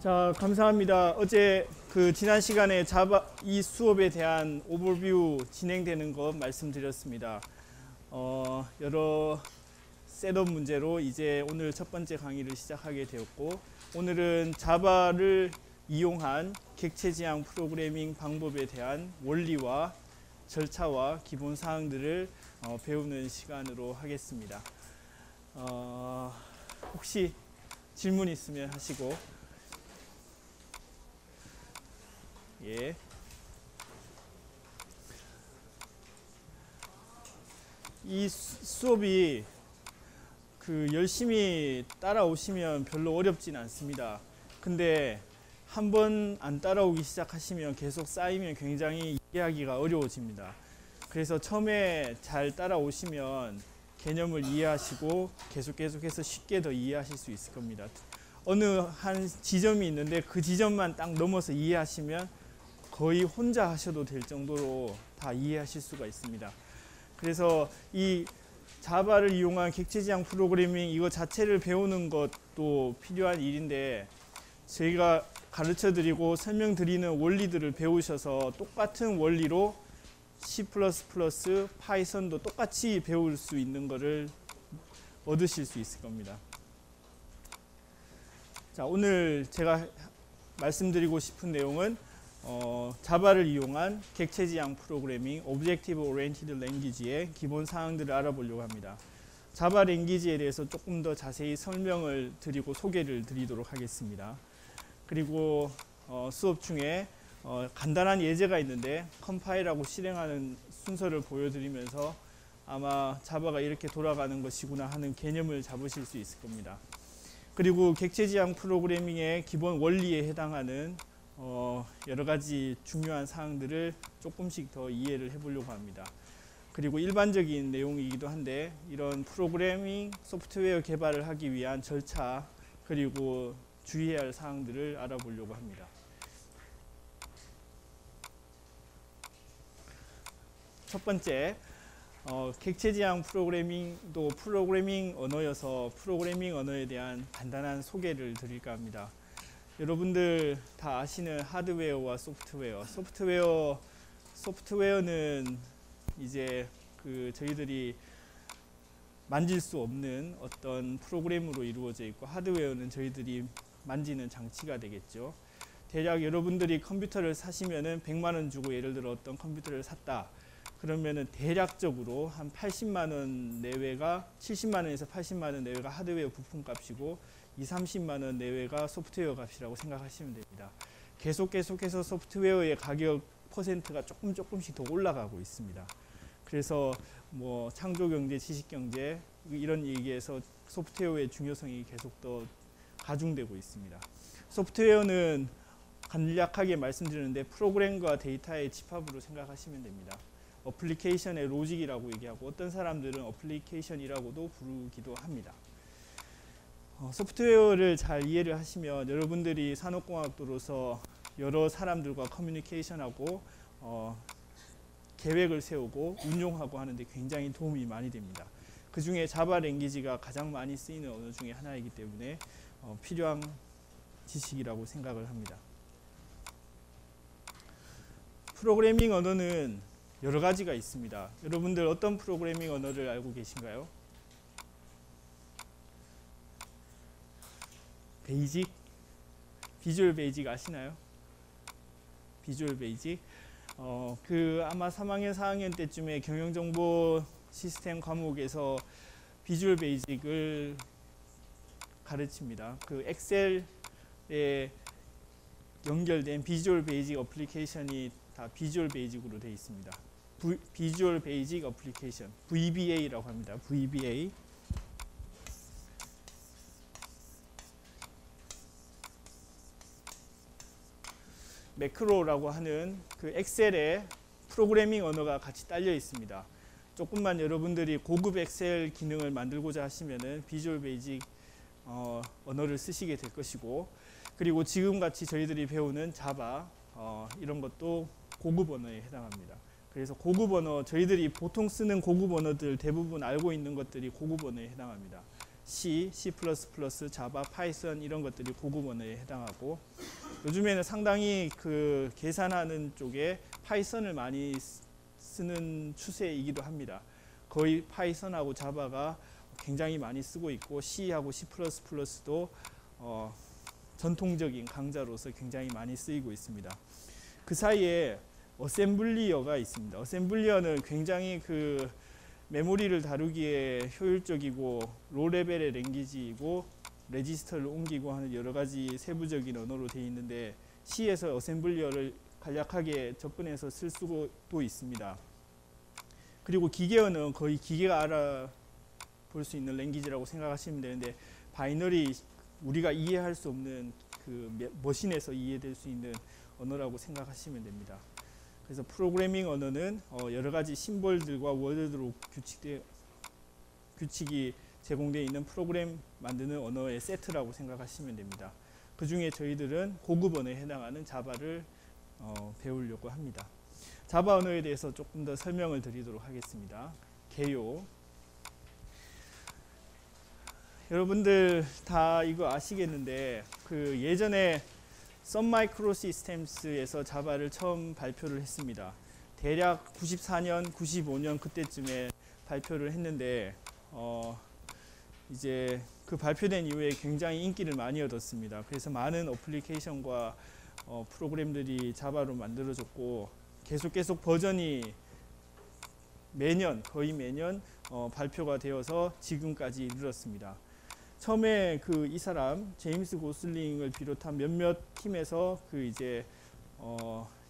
자, 감사합니다. 어제 지난 시간에 자바 이 수업에 대한 오버뷰 진행되는 것 말씀드렸습니다. 여러 셋업 문제로 이제 오늘 첫 번째 강의를 시작하게 되었고, 오늘은 자바를 이용한 객체 지향 프로그래밍 방법에 대한 원리와 절차와 기본 사항들을 배우는 시간으로 하겠습니다. 혹시 질문 있으면 하시고. 예. 이 수업이 열심히 따라오시면 별로 어렵진 않습니다. 근데 한번 안 따라오기 시작하시면 계속 쌓이면 굉장히 이해하기가 어려워집니다. 그래서 처음에 잘 따라오시면 개념을 이해하시고 계속해서 쉽게 더 이해하실 수 있을 겁니다. 어느 한 지점이 있는데 그 지점만 딱 넘어서 이해하시면 거의 혼자 하셔도 될 정도로 다 이해하실 수가 있습니다. 그래서 이 자바를 이용한 객체 지향 프로그래밍 이거 자체를 배우는 것도 필요한 일인데, 저희가 가르쳐 드리고 설명드리는 원리들을 배우셔서 똑같은 원리로 C++, 파이썬도 똑같이 배울 수 있는 것을 얻으실 수 있을 겁니다. 자, 오늘 제가 말씀드리고 싶은 내용은 자바를 이용한 객체 지향 프로그래밍 Objective Oriented Language의 기본 사항들을 알아보려고 합니다. 자바 랭귀지에 대해서 조금 더 자세히 설명을 드리고 소개를 드리도록 하겠습니다. 그리고 수업 중에 간단한 예제가 있는데 컴파일하고 실행하는 순서를 보여드리면서 아마 자바가 이렇게 돌아가는 것이구나 하는 개념을 잡으실 수 있을 겁니다. 그리고 객체 지향 프로그래밍의 기본 원리에 해당하는 여러 가지 중요한 사항들을 조금씩 더 이해를 해보려고 합니다. 그리고 일반적인 내용이기도 한데 이런 프로그래밍 소프트웨어 개발을 하기 위한 절차 그리고 주의해야 할 사항들을 알아보려고 합니다. 첫 번째, 객체 지향 프로그래밍도 프로그래밍 언어여서 프로그래밍 언어에 대한 간단한 소개를 드릴까 합니다. 여러분들 다 아시는 하드웨어와 소프트웨어. 소프트웨어는 이제 저희들이 만질 수 없는 어떤 프로그램으로 이루어져 있고, 하드웨어는 저희들이 만지는 장치가 되겠죠. 대략 여러분들이 컴퓨터를 사시면은 100만 원 주고 예를 들어 어떤 컴퓨터를 샀다. 그러면은 대략적으로 한 80만 원 내외가 70만 원에서 80만 원 내외가 하드웨어 부품 값이고 30만 원 내외가 소프트웨어 값이라고 생각하시면 됩니다. 계속해서 소프트웨어의 가격 퍼센트가 조금씩 더 올라가고 있습니다. 그래서 뭐 창조경제, 지식경제 이런 얘기에서 소프트웨어의 중요성이 계속 더 가중되고 있습니다. 소프트웨어는 간략하게 말씀드리는데 프로그램과 데이터의 집합으로 생각하시면 됩니다. 어플리케이션의 로직이라고 얘기하고 어떤 사람들은 어플리케이션이라고도 부르기도 합니다. 소프트웨어를 잘 이해를 하시면 여러분들이 산업공학도로서 여러 사람들과 커뮤니케이션하고 계획을 세우고 운용하고 하는데 굉장히 도움이 많이 됩니다. 그 중에 자바 랭귀지가 가장 많이 쓰이는 언어 중에 하나이기 때문에 필요한 지식이라고 생각을 합니다. 프로그래밍 언어는 여러 가지가 있습니다. 여러분들 어떤 프로그래밍 언어를 알고 계신가요? 베이직? 비주얼 베이직 아시나요? 비주얼 베이직? 아마 3학년, 4학년 때쯤에 경영정보 시스템 과목에서 비주얼 베이직을 가르칩니다. 엑셀에 연결된 비주얼 베이직 어플리케이션이 다 비주얼 베이직으로 되어 있습니다. 비주얼 베이직 어플리케이션, VBA라고 합니다. VBA. 매크로라고 하는 엑셀에 프로그래밍 언어가 같이 딸려 있습니다. 조금만 여러분들이 고급 엑셀 기능을 만들고자 하시면은 비주얼 베이직 언어를 쓰시게 될 것이고, 그리고 지금같이 저희들이 배우는 자바 이런 것도 고급 언어에 해당합니다. 그래서 고급 언어, 저희들이 보통 쓰는 고급 언어들 대부분 알고 있는 것들이 고급 언어에 해당합니다. C, C++, 자바, 파이썬 이런 것들이 고급 언어에 해당하고, 요즘에는 상당히 그 계산하는 쪽에 파이썬을 많이 쓰는 추세이기도 합니다. 거의 파이썬하고 자바가 굉장히 많이 쓰고 있고, C하고 C++도 전통적인 강자로서 굉장히 많이 쓰이고 있습니다. 그 사이에 어셈블리어가 있습니다. 어셈블리어는 굉장히 그 메모리를 다루기에 효율적이고 로 레벨의 랭귀지이고 레지스터를 옮기고 하는 여러 가지 세부적인 언어로 되어 있는데, C에서 어셈블리어를 간략하게 접근해서 쓸 수도 있습니다. 그리고 기계어는 거의 기계가 알아볼 수 있는 랭귀지라고 생각하시면 되는데, 바이너리 우리가 이해할 수 없는 그 머신에서 이해될 수 있는 언어라고 생각하시면 됩니다. 그래서 프로그래밍 언어는 여러 가지 심볼들과 워드로 규칙이 제공되어 있는 프로그램 만드는 언어의 세트라고 생각하시면 됩니다. 그 중에 저희들은 고급 언어에 해당하는 자바를 배우려고 합니다. 자바 언어에 대해서 조금 더 설명을 드리도록 하겠습니다. 개요. 여러분들 다 이거 아시겠는데, 그 예전에 선 마이크로 시스템스에서 자바를 처음 발표를 했습니다. 대략 94년, 95년 그때쯤에 발표를 했는데, 이제 그 발표된 이후에 굉장히 인기를 많이 얻었습니다. 그래서 많은 어플리케이션과 프로그램들이 자바로 만들어졌고, 계속 버전이 거의 매년 발표가 되어서 지금까지 이르렀습니다. 처음에 그 이 사람 제임스 고슬링을 비롯한 몇몇 팀에서 그 이제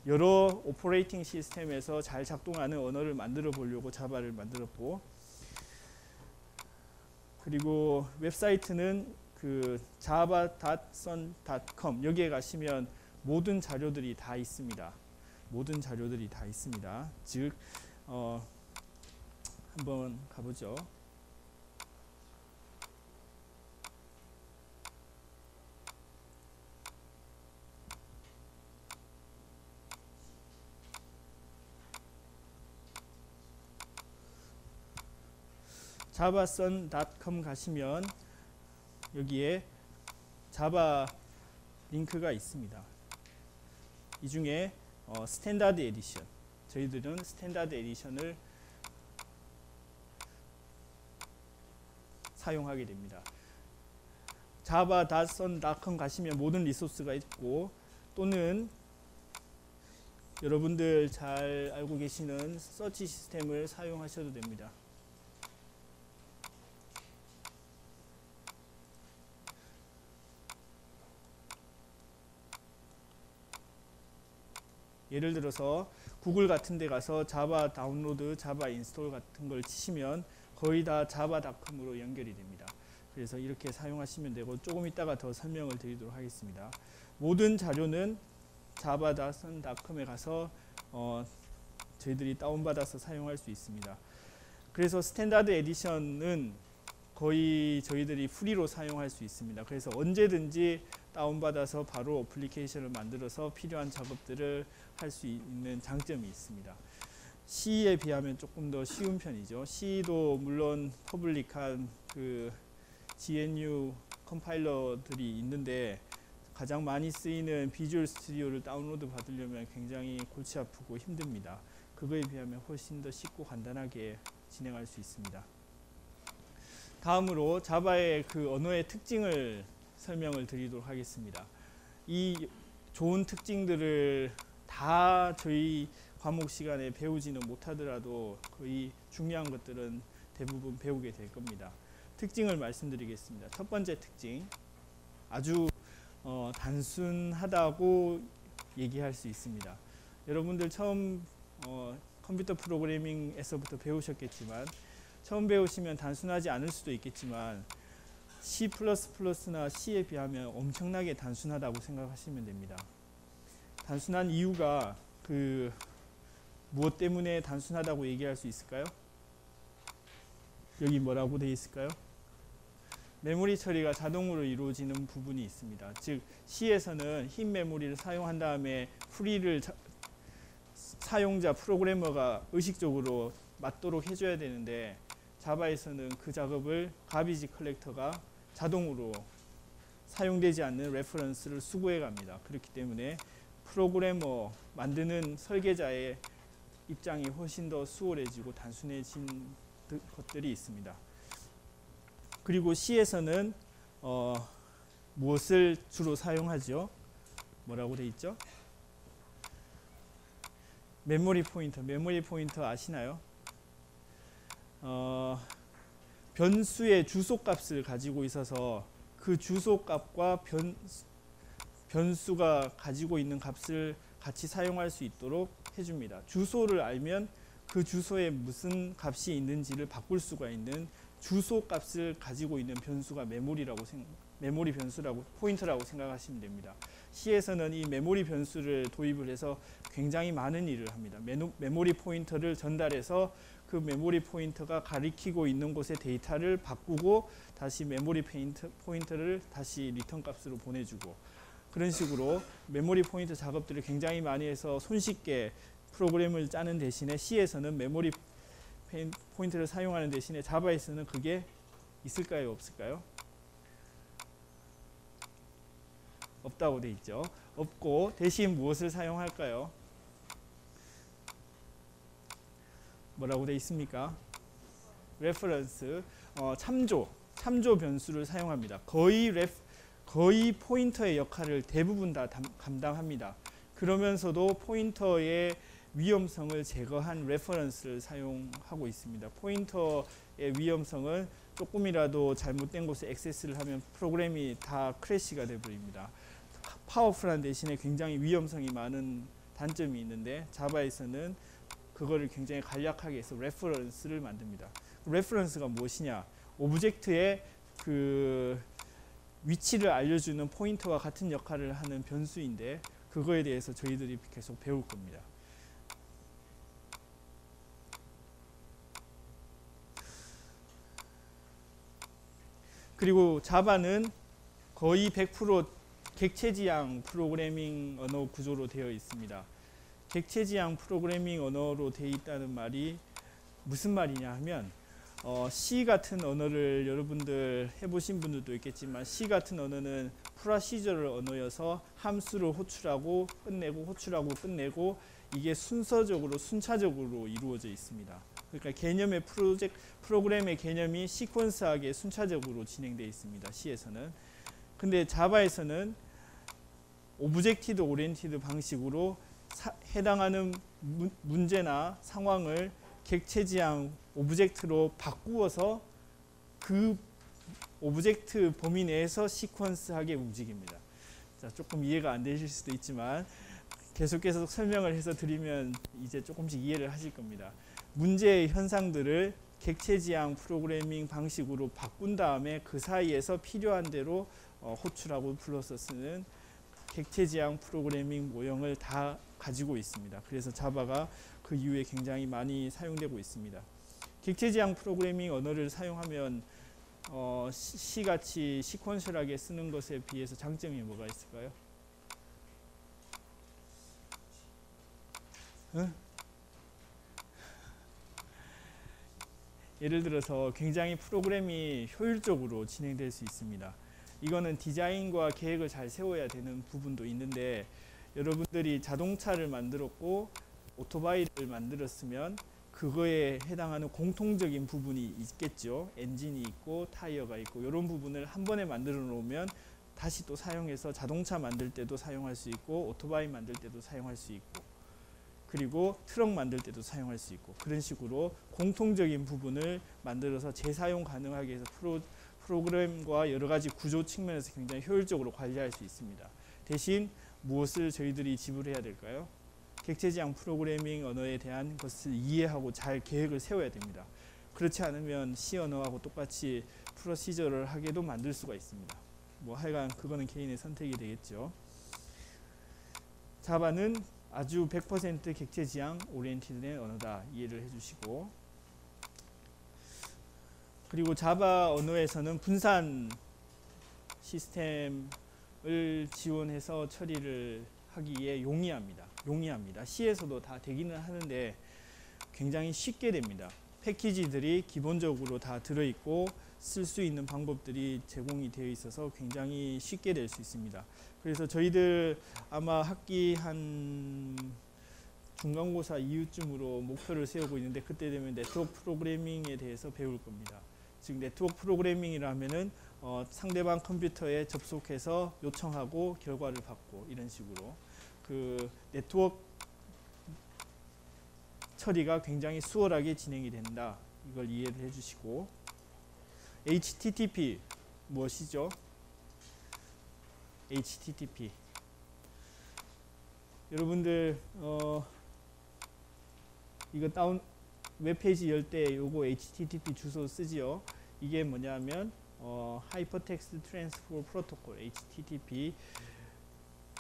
여러 오퍼레이팅 시스템에서 잘 작동하는 언어를 만들어 보려고 자바를 만들었고, 그리고 웹사이트는 그 java.sun.com 여기에 가시면 모든 자료들이 다 있습니다. 모든 자료들이 다 있습니다. 즉 한번 가보죠. javasun.com 가시면 여기에 자바 링크가 있습니다. 이 중에 스탠다드 에디션, 저희들은 스탠다드 에디션을 사용하게 됩니다. java.sun.com 가시면 모든 리소스가 있고, 또는 여러분들 잘 알고 계시는 서치 시스템을 사용하셔도 됩니다. 예를 들어서 구글 같은 데 가서 자바 다운로드, 자바 인스톨 같은 걸 치시면 거의 다 java.com으로 연결이 됩니다. 그래서 이렇게 사용하시면 되고, 조금 이따가 더 설명을 드리도록 하겠습니다. 모든 자료는 java.sun.com에 가서 저희들이 다운받아서 사용할 수 있습니다. 그래서 스탠다드 에디션은 거의 저희들이 프리로 사용할 수 있습니다. 그래서 언제든지 다운받아서 바로 어플리케이션을 만들어서 필요한 작업들을 할 수 있는 장점이 있습니다. C에 비하면 조금 더 쉬운 편이죠. C도 물론 퍼블릭한 그 GNU 컴파일러들이 있는데, 가장 많이 쓰이는 비주얼 스튜디오를 다운로드 받으려면 굉장히 골치 아프고 힘듭니다. 그거에 비하면 훨씬 더 쉽고 간단하게 진행할 수 있습니다. 다음으로 자바의 그 언어의 특징을 설명을 드리도록 하겠습니다. 이 좋은 특징들을 다 저희 과목 시간에 배우지는 못하더라도 거의 중요한 것들은 대부분 배우게 될 겁니다. 특징을 말씀드리겠습니다. 첫 번째 특징, 아주 단순하다고 얘기할 수 있습니다. 여러분들 처음 컴퓨터 프로그래밍에서부터 배우셨겠지만, 처음 배우시면 단순하지 않을 수도 있겠지만 C++나 C에 비하면 엄청나게 단순하다고 생각하시면 됩니다. 단순한 이유가 무엇 때문에 단순하다고 얘기할 수 있을까요? 여기 뭐라고 되어 있을까요? 메모리 처리가 자동으로 이루어지는 부분이 있습니다. 즉 C에서는 흰 메모리를 사용한 다음에 프리를 사용자 프로그래머가 의식적으로 맞도록 해줘야 되는데, 자바에서는 그 작업을 가비지 컬렉터가 자동으로 사용되지 않는 레퍼런스를 수거해 갑니다. 그렇기 때문에 프로그래머 만드는 설계자의 입장이 훨씬 더 수월해지고 단순해진 것들이 있습니다. 그리고 C에서는 무엇을 주로 사용하죠? 뭐라고 돼 있죠? 메모리 포인터 아시나요? 변수의 주소값을 가지고 있어서 그 주소값과 변수가 가지고 있는 값을 같이 사용할 수 있도록 해줍니다. 주소를 알면 그 주소에 무슨 값이 있는지를 바꿀 수가 있는 주소 값을 가지고 있는 변수가 메모리 변수라고 포인터라고 생각하시면 됩니다. C에서는 이 메모리 변수를 도입을 해서 굉장히 많은 일을 합니다. 메모리 포인터를 전달해서 그 메모리 포인터가 가리키고 있는 곳의 데이터를 바꾸고 다시 메모리 포인터를 다시 리턴 값으로 보내주고 그런 식으로 메모리 포인터 작업들을 굉장히 많이 해서 손쉽게 프로그램을 짜는 대신에 C에서는 메모리 포인터를 사용하는 대신에 자바에서는 그게 있을까요? 없을까요? 없다고 돼 있죠. 없고 대신 무엇을 사용할까요? 뭐라고 돼 있습니까? 레퍼런스, 참조 변수를 사용합니다. 거의 포인터의 역할을 대부분 다 감당합니다. 그러면서도 포인터의 위험성을 제거한 레퍼런스를 사용하고 있습니다. 포인터의 위험성은 조금이라도 잘못된 곳에 액세스를 하면 프로그램이 다 크래시가 되어버립니다. 파워풀한 대신에 굉장히 위험성이 많은 단점이 있는데 자바에서는 그거를 굉장히 간략하게 해서 레퍼런스를 만듭니다. 레퍼런스가 무엇이냐? 오브젝트의 그 위치를 알려주는 포인터와 같은 역할을 하는 변수인데 그거에 대해서 저희들이 계속 배울 겁니다. 그리고 자바는 거의 100% 객체지향 프로그래밍 언어 구조로 되어 있습니다. 객체지향 프로그래밍 언어로 되어 있다는 말이 무슨 말이냐 하면 C 같은 언어를 여러분들 해보신 분들도 있겠지만 C 같은 언어는 프로시저럴 언어여서 함수를 호출하고 끝내고 호출하고 끝내고 이게 순차적으로 이루어져 있습니다. 그러니까 개념의 프로그램의 개념이 시퀀스하게 순차적으로 진행되어 있습니다. C에서는. 근데 자바에서는 오브젝티드 오리엔티드 방식으로 해당하는 문제나 상황을 객체지향 오브젝트로 바꾸어서 그 오브젝트 범위 내에서 시퀀스하게 움직입니다. 자, 조금 이해가 안 되실 수도 있지만 계속 설명을 해서 드리면 이제 조금씩 이해를 하실 겁니다. 문제의 현상들을 객체지향 프로그래밍 방식으로 바꾼 다음에 그 사이에서 필요한 대로 호출하고 불러서 쓰는 객체지향 프로그래밍 모형을 다 가지고 있습니다. 그래서 자바가 그 이후에 굉장히 많이 사용되고 있습니다. 객체지향 프로그래밍 언어를 사용하면 C같이 시퀀셜하게 쓰는 것에 비해서 장점이 뭐가 있을까요? 응? 예를 들어서 굉장히 프로그램이 효율적으로 진행될 수 있습니다. 이거는 디자인과 계획을 잘 세워야 되는 부분도 있는데 여러분들이 자동차를 만들었고 오토바이를 만들었으면 그거에 해당하는 공통적인 부분이 있겠죠. 엔진이 있고 타이어가 있고 이런 부분을 한 번에 만들어 놓으면 다시 또 사용해서 자동차 만들 때도 사용할 수 있고 오토바이 만들 때도 사용할 수 있고 그리고 트럭 만들 때도 사용할 수 있고 그런 식으로 공통적인 부분을 만들어서 재사용 가능하게 해서 프로그램과 여러 가지 구조 측면에서 굉장히 효율적으로 관리할 수 있습니다. 대신 무엇을 저희들이 지불해야 될까요? 객체지향 프로그래밍 언어에 대한 것을 이해하고 잘 계획을 세워야 됩니다. 그렇지 않으면 C 언어하고 똑같이 프로시저를 하게도 만들 수가 있습니다. 뭐 하여간 그거는 개인의 선택이 되겠죠. 자바는 아주 100% 객체지향 오리엔티드된 언어다 이해를 해주시고 그리고 자바 언어에서는 분산 시스템을 지원해서 처리를 하기에 용이합니다. C에서도 다 되기는 하는데 굉장히 쉽게 됩니다. 패키지들이 기본적으로 다 들어있고 쓸 수 있는 방법들이 제공이 되어 있어서 굉장히 쉽게 될 수 있습니다. 그래서 저희들 아마 학기 한 중간고사 이후쯤으로 목표를 세우고 있는데, 그때 되면 네트워크 프로그래밍에 대해서 배울 겁니다. 즉 네트워크 프로그래밍이라 하면은 상대방 컴퓨터에 접속해서 요청하고 결과를 받고 이런 식으로 그 네트워크 처리가 굉장히 수월하게 진행이 된다. 이걸 이해를 해주시고, HTTP 무엇이죠? HTTP 여러분들 이거 다운 웹페이지 열 때 요거 HTTP 주소 쓰지요. 이게 뭐냐면 하이퍼텍스트 트랜스포 프로토콜 HTTP.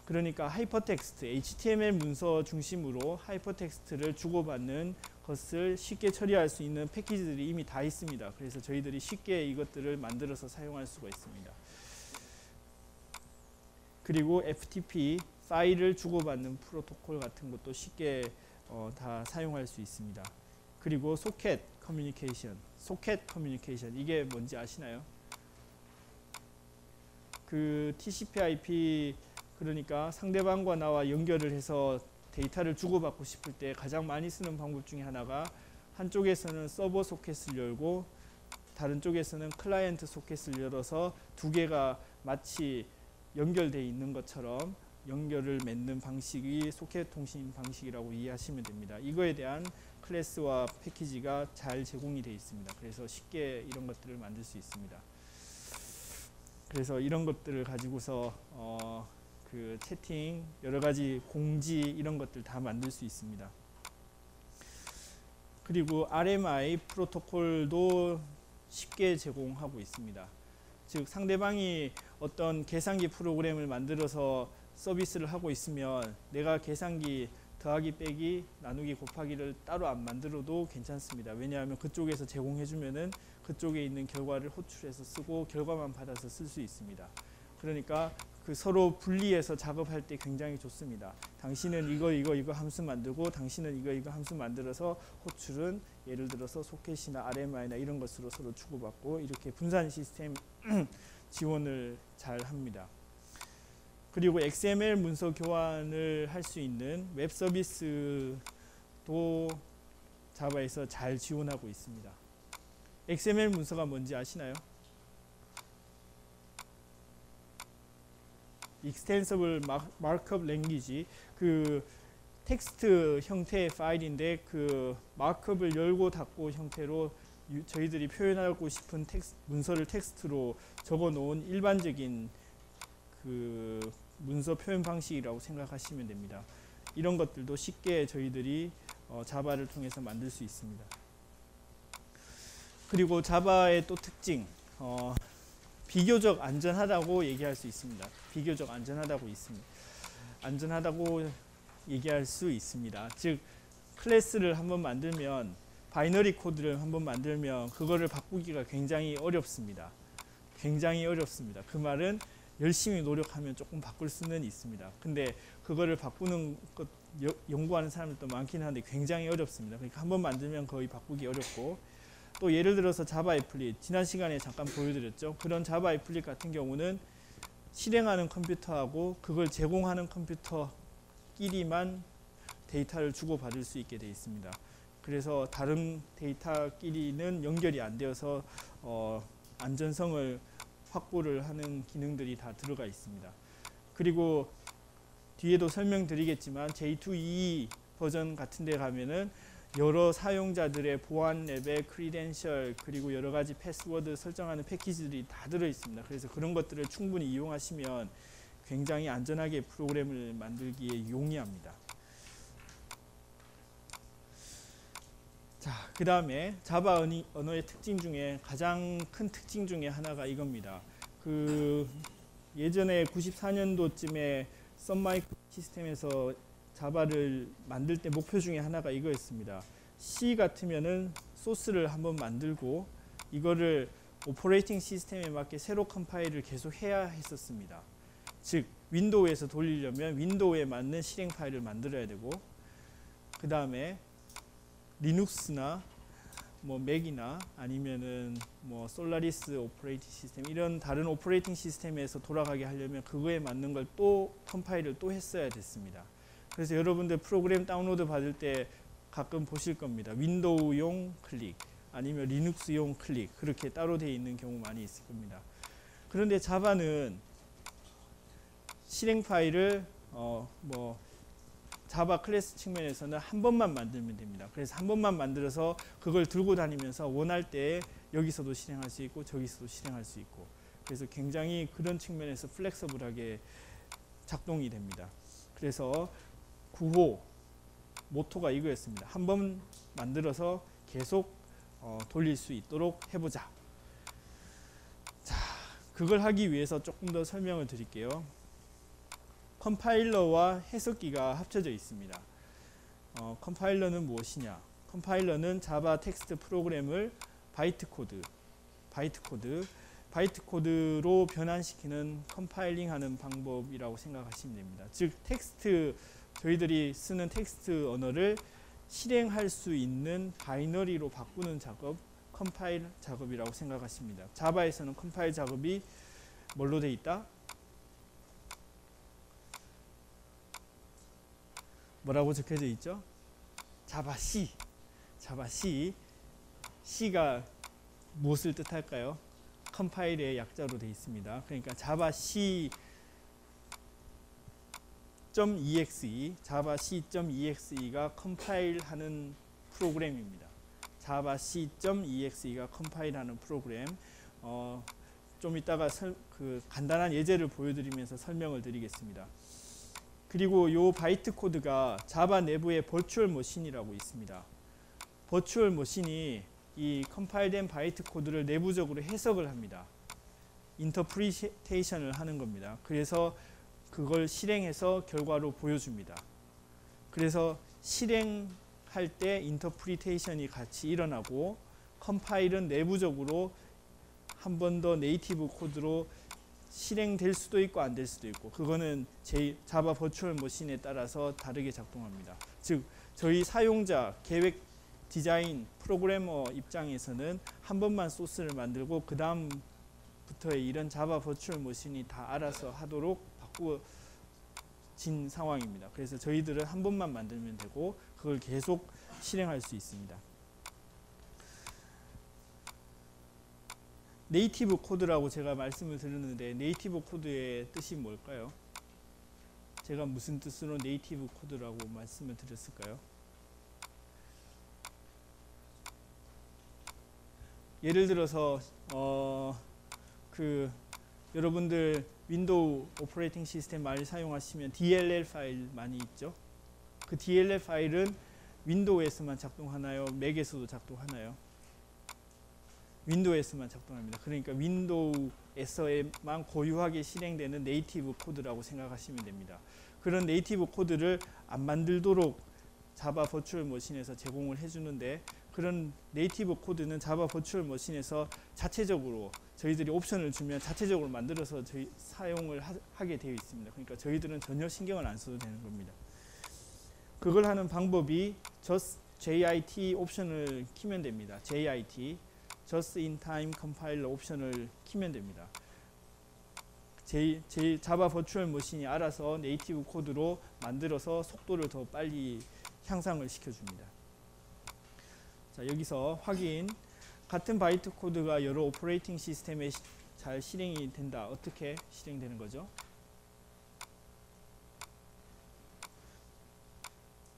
그러니까 하이퍼텍스트 HTML 문서 중심으로 하이퍼텍스트를 주고받는 것을 쉽게 처리할 수 있는 패키지들이 이미 다 있습니다. 그래서 저희들이 쉽게 이것들을 만들어서 사용할 수가 있습니다. 그리고 FTP 파일을 주고받는 프로토콜 같은 것도 쉽게 다 사용할 수 있습니다. 그리고 소켓 커뮤니케이션, 이게 뭔지 아시나요? 그 TCP/IP, 그러니까 상대방과 나와 연결을 해서 데이터를 주고받고 싶을 때 가장 많이 쓰는 방법 중에 하나가, 한쪽에서는 서버 소켓을 열고 다른 쪽에서는 클라이언트 소켓을 열어서 두 개가 마치 연결되어 있는 것처럼 연결을 맺는 방식이 소켓 통신 방식이라고 이해하시면 됩니다. 이거에 대한 클래스와 패키지가 잘 제공이 되어 있습니다. 그래서 쉽게 이런 것들을 만들 수 있습니다. 그래서 이런 것들을 가지고서 그 채팅, 여러 가지 공지 이런 것들 다 만들 수 있습니다. 그리고 RMI 프로토콜도 쉽게 제공하고 있습니다. 즉 상대방이 어떤 계산기 프로그램을 만들어서 서비스를 하고 있으면 내가 계산기 더하기 빼기 나누기 곱하기를 따로 안 만들어도 괜찮습니다. 왜냐하면 그쪽에서 제공해 주면은 그쪽에 있는 결과를 호출해서 쓰고 결과만 받아서 쓸 수 있습니다. 그러니까 그 서로 분리해서 작업할 때 굉장히 좋습니다. 당신은 이거 함수 만들고 당신은 이거 함수 만들어서 호출은 예를 들어서 소켓이나 RMI나 이런 것으로 서로 주고받고 이렇게 분산 시스템 지원을 잘 합니다. 그리고 XML 문서 교환을 할 수 있는 웹 서비스도 자바에서 잘 지원하고 있습니다. XML 문서가 뭔지 아시나요? Extensible Markup Language, 그 텍스트 형태의 파일인데 그 마크업을 열고 닫고 형태로 저희들이 표현하고 싶은 문서를 텍스트로 적어 놓은 일반적인 그 문서 표현 방식이라고 생각하시면 됩니다. 이런 것들도 쉽게 저희들이 자바를 통해서 만들 수 있습니다. 그리고 자바의 또 특징, 비교적 안전하다고 얘기할 수 있습니다. 비교적 안전하다고 얘기할 수 있습니다. 즉 클래스를 한번 만들면, 바이너리 코드를 한번 만들면 그거를 바꾸기가 굉장히 어렵습니다. 그 말은 열심히 노력하면 조금 바꿀 수는 있습니다. 근데 그거를 바꾸는 것 연구하는 사람들도 많긴 한데 굉장히 어렵습니다. 그러니까 한번 만들면 거의 바꾸기 어렵고, 또 예를 들어서 자바 애플릿, 지난 시간에 잠깐 보여드렸죠. 그런 자바 애플릿 같은 경우는 실행하는 컴퓨터하고 그걸 제공하는 컴퓨터끼리만 데이터를 주고받을 수 있게 되어 있습니다. 그래서 다른 데이터끼리는 연결이 안 되어서 안전성을 확보를 하는 기능들이 다 들어가 있습니다. 그리고 뒤에도 설명드리겠지만 J2EE 버전 같은 데 가면은 여러 사용자들의 보안 레벨, 크리덴셜, 그리고 여러 가지 패스워드 설정하는 패키지들이 다 들어 있습니다. 그래서 그런 것들을 충분히 이용하시면 굉장히 안전하게 프로그램을 만들기에 용이합니다. 자, 그 다음에 자바 언어의 특징 중에 가장 큰 특징 중에 하나가 이겁니다. 그 예전에 94년도쯤에 썬마이크로 시스템에서 자바를 만들 때 목표 중에 하나가 이거였습니다. C 같으면은 소스를 한번 만들고 이거를 오퍼레이팅 시스템에 맞게 새로 컴파일을 계속 해야 했었습니다. 즉 윈도우에서 돌리려면 윈도우에 맞는 실행 파일을 만들어야 되고, 그 다음에 리눅스나 뭐 맥이나 아니면은 뭐 솔라리스 오퍼레이팅 시스템 이런 다른 오퍼레이팅 시스템에서 돌아가게 하려면 그거에 맞는 걸 또 컴파일을 또 했어야 됐습니다. 그래서 여러분들 프로그램 다운로드 받을 때 가끔 보실 겁니다. 윈도우용 클릭 아니면 리눅스용 클릭 그렇게 따로 되어 있는 경우 많이 있을 겁니다. 그런데 자바는 실행 파일을 뭐 자바 클래스 측면에서는 한 번만 만들면 됩니다. 그래서 한 번만 만들어서 그걸 들고 다니면서 원할 때 여기서도 실행할 수 있고 저기서도 실행할 수 있고 그래서 굉장히 그런 측면에서 플렉서블하게 작동이 됩니다. 그래서 9호 모토가 이거였습니다. 한 번 만들어서 계속 돌릴 수 있도록 해보자. 자, 그걸 하기 위해서 조금 더 설명을 드릴게요. 컴파일러와 해석기가 합쳐져 있습니다. 컴파일러는 무엇이냐? 컴파일러는 자바 텍스트 프로그램을 바이트 코드로 변환시키는 컴파일링하는 방법이라고 생각하시면 됩니다. 즉 텍스트 저희들이 쓰는 텍스트 언어를 실행할 수 있는 바이너리로 바꾸는 작업, 컴파일 작업이라고 생각하십니다. 자바에서는 컴파일 작업이 뭘로 되어 있다? 뭐라고 적혀져 있죠? 자바 C. C가 무엇을 뜻할까요? 컴파일의 약자로 되어 있습니다. 그러니까 자바 C.exe, 컴파일하는 프로그램입니다. 자바 C.exe가 컴파일하는 프로그램. 좀 이따가 간단한 예제를 보여드리면서 설명을 드리겠습니다. 그리고 요 바이트 코드가 자바 내부에 버추얼 머신이라고 있습니다. 버추얼 머신이 이 컴파일된 바이트 코드를 내부적으로 해석을 합니다. 인터프리테이션을 하는 겁니다. 그래서 그걸 실행해서 결과로 보여줍니다. 그래서 실행할 때 인터프리테이션이 같이 일어나고 컴파일은 내부적으로 한 번 더 네이티브 코드로 실행될 수도 있고 안 될 수도 있고 그거는 자바 버추얼 머신에 따라서 다르게 작동합니다. 즉 저희 사용자 계획 디자인 프로그래머 입장에서는 한 번만 소스를 만들고 그 다음부터의 이런 자바 버추얼 머신이 다 알아서 하도록 바꾸어진 상황입니다. 그래서 저희들은 한 번만 만들면 되고 그걸 계속 실행할 수 있습니다. 네이티브 코드라고 제가 말씀을 드렸는데 네이티브 코드의 뜻이 뭘까요? 제가 무슨 뜻으로 네이티브 코드라고 말씀을 드렸을까요? 예를 들어서 여러분들 윈도우 오퍼레이팅 시스템 많이 사용하시면 DLL 파일 많이 있죠? 그 DLL 파일은 윈도우에서만 작동하나요? 맥에서도 작동하나요? 윈도우에서만 작동합니다. 그러니까 윈도우에서만 고유하게 실행되는 네이티브 코드라고 생각하시면 됩니다. 그런 네이티브 코드를 안 만들도록 자바 버추얼 머신에서 제공을 해주는데 그런 네이티브 코드는 자바 버추얼 머신에서 자체적으로 저희들이 옵션을 주면 자체적으로 만들어서 사용을 하게 되어 있습니다. 그러니까 저희들은 전혀 신경을 안 써도 되는 겁니다. 그걸 하는 방법이 JIT 옵션을 키면 됩니다. JIT Just in Time Compiler 옵션을 키면 됩니다. 자바 버추얼 머신이 알아서 네이티브 코드로 만들어서 속도를 더 빨리 향상을 시켜줍니다. 자, 여기서 확인. 같은 바이트 코드가 여러 오퍼레이팅 시스템에 잘 실행이 된다. 어떻게 실행되는 거죠?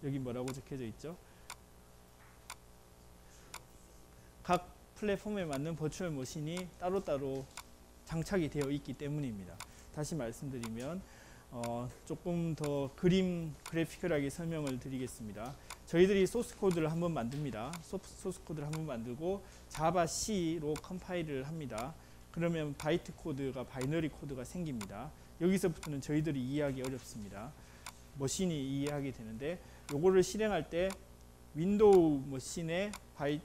여기 뭐라고 적혀져 있죠? 각 플랫폼에 맞는 버추얼 머신이 따로따로 장착이 되어 있기 때문입니다. 다시 말씀드리면 조금 더 그래피컬하게 설명을 드리겠습니다. 저희들이 소스 코드를 한번 만듭니다. 소스 코드를 한번 만들고 자바 C로 컴파일을 합니다. 그러면 바이트 코드가 바이너리 코드가 생깁니다. 여기서부터는 저희들이 이해하기 어렵습니다. 머신이 이해하게 되는데 요거를 실행할 때 윈도우 머신에 바이트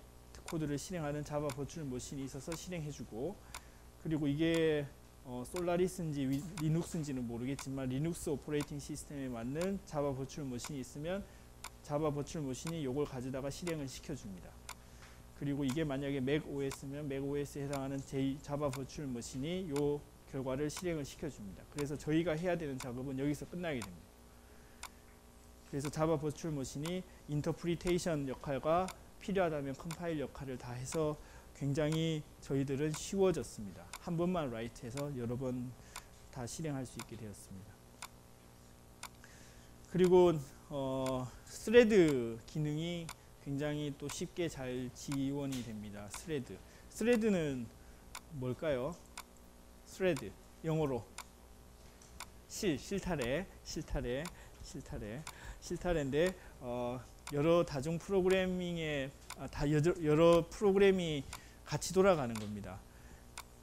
코드를 실행하는 자바 버추얼 머신이 있어서 실행해주고 그리고 이게 솔라리스인지 리눅스인지는 모르겠지만 리눅스 오퍼레이팅 시스템에 맞는 자바 버추얼 머신이 있으면 자바 버추얼 머신이 이걸 가져다가 실행을 시켜줍니다. 그리고 이게 만약에 맥OS면 맥OS에 해당하는 자바 버추얼 머신이 요 결과를 실행을 시켜줍니다. 그래서 저희가 해야 되는 작업은 여기서 끝나게 됩니다. 그래서 자바 버추얼 머신이 인터프리테이션 역할과 필요하다면 컴파일 역할을 다 해서 굉장히 저희들은 쉬워졌습니다. 한 번만 라이트해서 여러 번 다 실행할 수 있게 되었습니다. 그리고 스레드 기능이 굉장히 또 쉽게 잘 지원이 됩니다. 스레드는 뭘까요? 스레드 영어로 실타래인데 여러 다중 프로그래밍에 여러 프로그램이 같이 돌아가는 겁니다.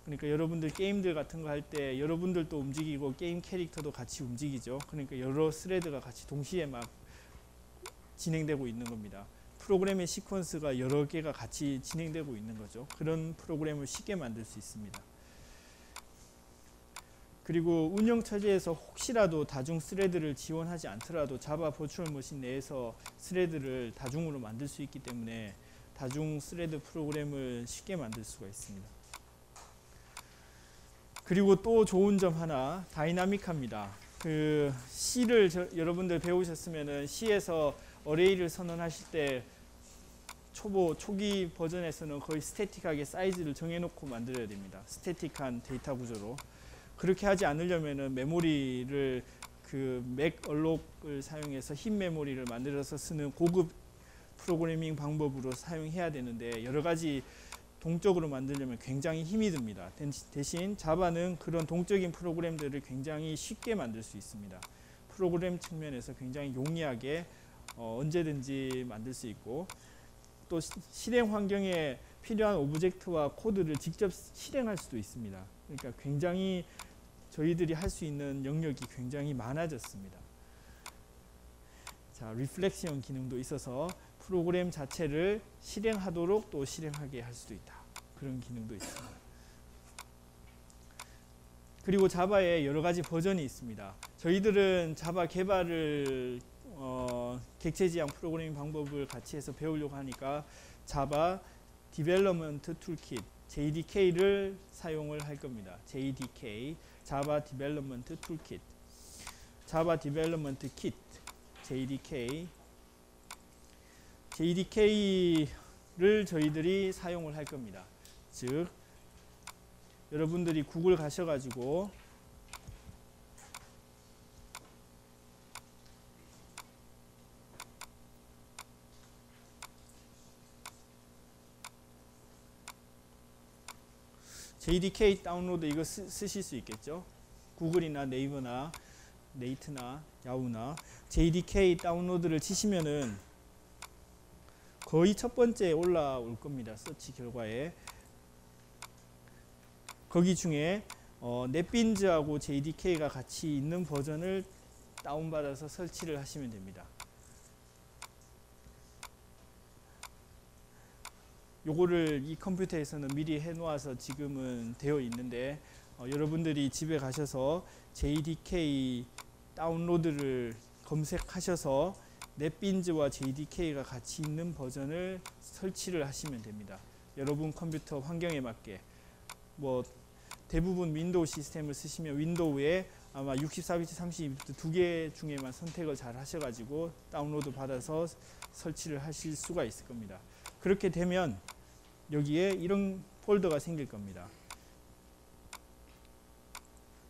그러니까 여러분들 게임들 같은 거 할 때 여러분들도 움직이고 게임 캐릭터도 같이 움직이죠. 그러니까 여러 스레드가 같이 동시에 막 진행되고 있는 겁니다. 프로그램의 시퀀스가 여러 개가 같이 진행되고 있는 거죠. 그런 프로그램을 쉽게 만들 수 있습니다. 그리고 운영 처지에서 혹시라도 다중 스레드를 지원하지 않더라도 자바 버추얼 머신 내에서 스레드를 다중으로 만들 수 있기 때문에 다중 스레드 프로그램을 쉽게 만들 수가 있습니다. 그리고 또 좋은 점 하나, 다이나믹합니다. C를 여러분들 배우셨으면은 C에서 어레이를 선언하실 때 초기 버전에서는 거의 스태틱하게 사이즈를 정해놓고 만들어야 됩니다. 스태틱한 데이터 구조로. 그렇게 하지 않으려면은 메모리를 맥 얼록을 사용해서 흰 메모리를 만들어서 쓰는 고급 프로그래밍 방법으로 사용해야 되는데 여러 가지 동적으로 만들려면 굉장히 힘이 듭니다. 대신 자바는 그런 동적인 프로그램들을 굉장히 쉽게 만들 수 있습니다. 프로그램 측면에서 굉장히 용이하게 언제든지 만들 수 있고 또 실행 환경에 필요한 오브젝트와 코드를 직접 실행할 수도 있습니다. 그러니까 굉장히 저희들이 할 수 있는 영역이 굉장히 많아졌습니다. 자, 리플렉션 기능도 있어서 프로그램 자체를 실행하도록 또 실행하게 할 수도 있다. 그런 기능도 있습니다. 그리고 자바에 여러 가지 버전이 있습니다. 저희들은 자바 개발을 객체 지향 프로그래밍 방법을 같이 해서 배우려고 하니까 자바 디벨롭먼트 툴킷 JDK를 사용을 할 겁니다. JDK 자바 디벨롭먼트 툴킷 자바 디벨롭먼트 킷 JDK를 저희들이 사용을 할 겁니다. 즉 여러분들이 구글 가셔가지고 JDK 다운로드 이거 쓰실 수 있겠죠. 구글이나 네이버나 네이트나 야후나 JDK 다운로드를 치시면은 거의 첫 번째 올라올 겁니다. 서치 결과에. 거기 중에 넷빈즈하고 JDK가 같이 있는 버전을 다운받아서 설치를 하시면 됩니다. 요거를 이 컴퓨터에서는 미리 해 놓아서 지금은 되어 있는데 여러분들이 집에 가셔서 JDK 다운로드를 검색하셔서 넷빈즈와 JDK가 같이 있는 버전을 설치를 하시면 됩니다. 여러분 컴퓨터 환경에 맞게 뭐 대부분 윈도우 시스템을 쓰시면 윈도우에 아마 64비트, 32비트 두 개 중에만 선택을 잘 하셔가지고 다운로드 받아서 설치를 하실 수가 있을 겁니다. 그렇게 되면 여기에 이런 폴더가 생길 겁니다.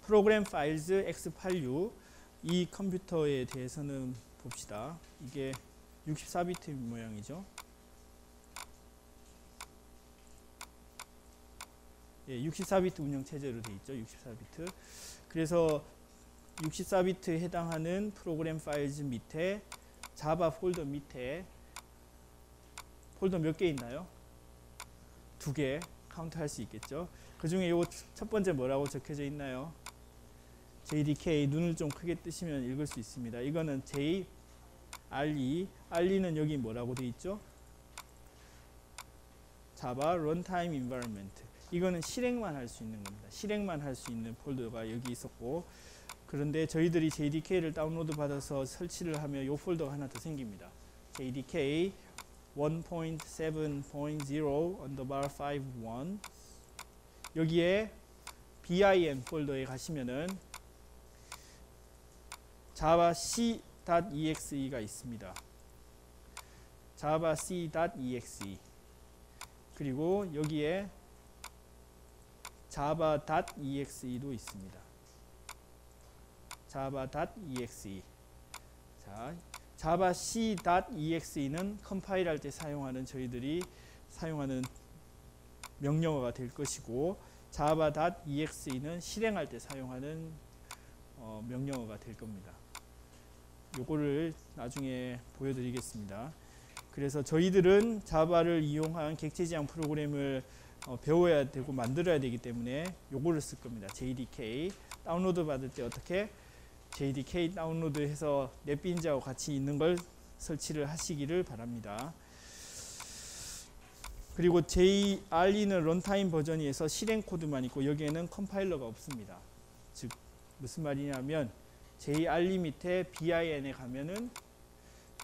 프로그램 파일즈 x86 이 컴퓨터에 대해서는 봅시다. 이게 64비트 모양이죠. 예, 64비트 운영 체제로 되어 있죠. 64비트. 그래서 64비트에 해당하는 프로그램 파일즈 밑에 자바 폴더 밑에 폴더 몇 개 있나요? 2개 카운트할 수 있겠죠. 그 중에 요 첫 번째 뭐라고 적혀져 있나요? JDK 눈을 좀 크게 뜨시면 읽을 수 있습니다. 이거는 RE는 여기 뭐라고 되어 있죠? 자바 런타임 인바이러먼트. 이거는 실행만 할 수 있는 겁니다. 실행만 할 수 있는 폴더가 여기 있었고, 그런데 저희들이 JDK를 다운로드 받아서 설치를 하면 이 폴더가 하나 더 생깁니다. JDK 1.7.0 여기에 bin 폴더에 가시면은 java c.exe가 있습니다. java c.exe 그리고 여기에 java.exe도 있습니다. java.exe 자, java c.exe는 컴파일할 때 사용하는 저희들이 사용하는 명령어가 될 것이고 java.exe는 실행할 때 사용하는 명령어가 될 겁니다. 요거를 나중에 보여드리겠습니다. 그래서 저희들은 자바를 이용한 객체 지향 프로그램을 배워야 되고 만들어야 되기 때문에 요거를 쓸 겁니다. JDK 다운로드 받을 때 어떻게 JDK 다운로드해서 넷빈즈하고 같이 있는 걸 설치를 하시기를 바랍니다. 그리고 JRE는 런타임 버전에서 실행 코드만 있고 여기에는 컴파일러가 없습니다. 즉 무슨 말이냐면 JRE 밑에 bin에 가면은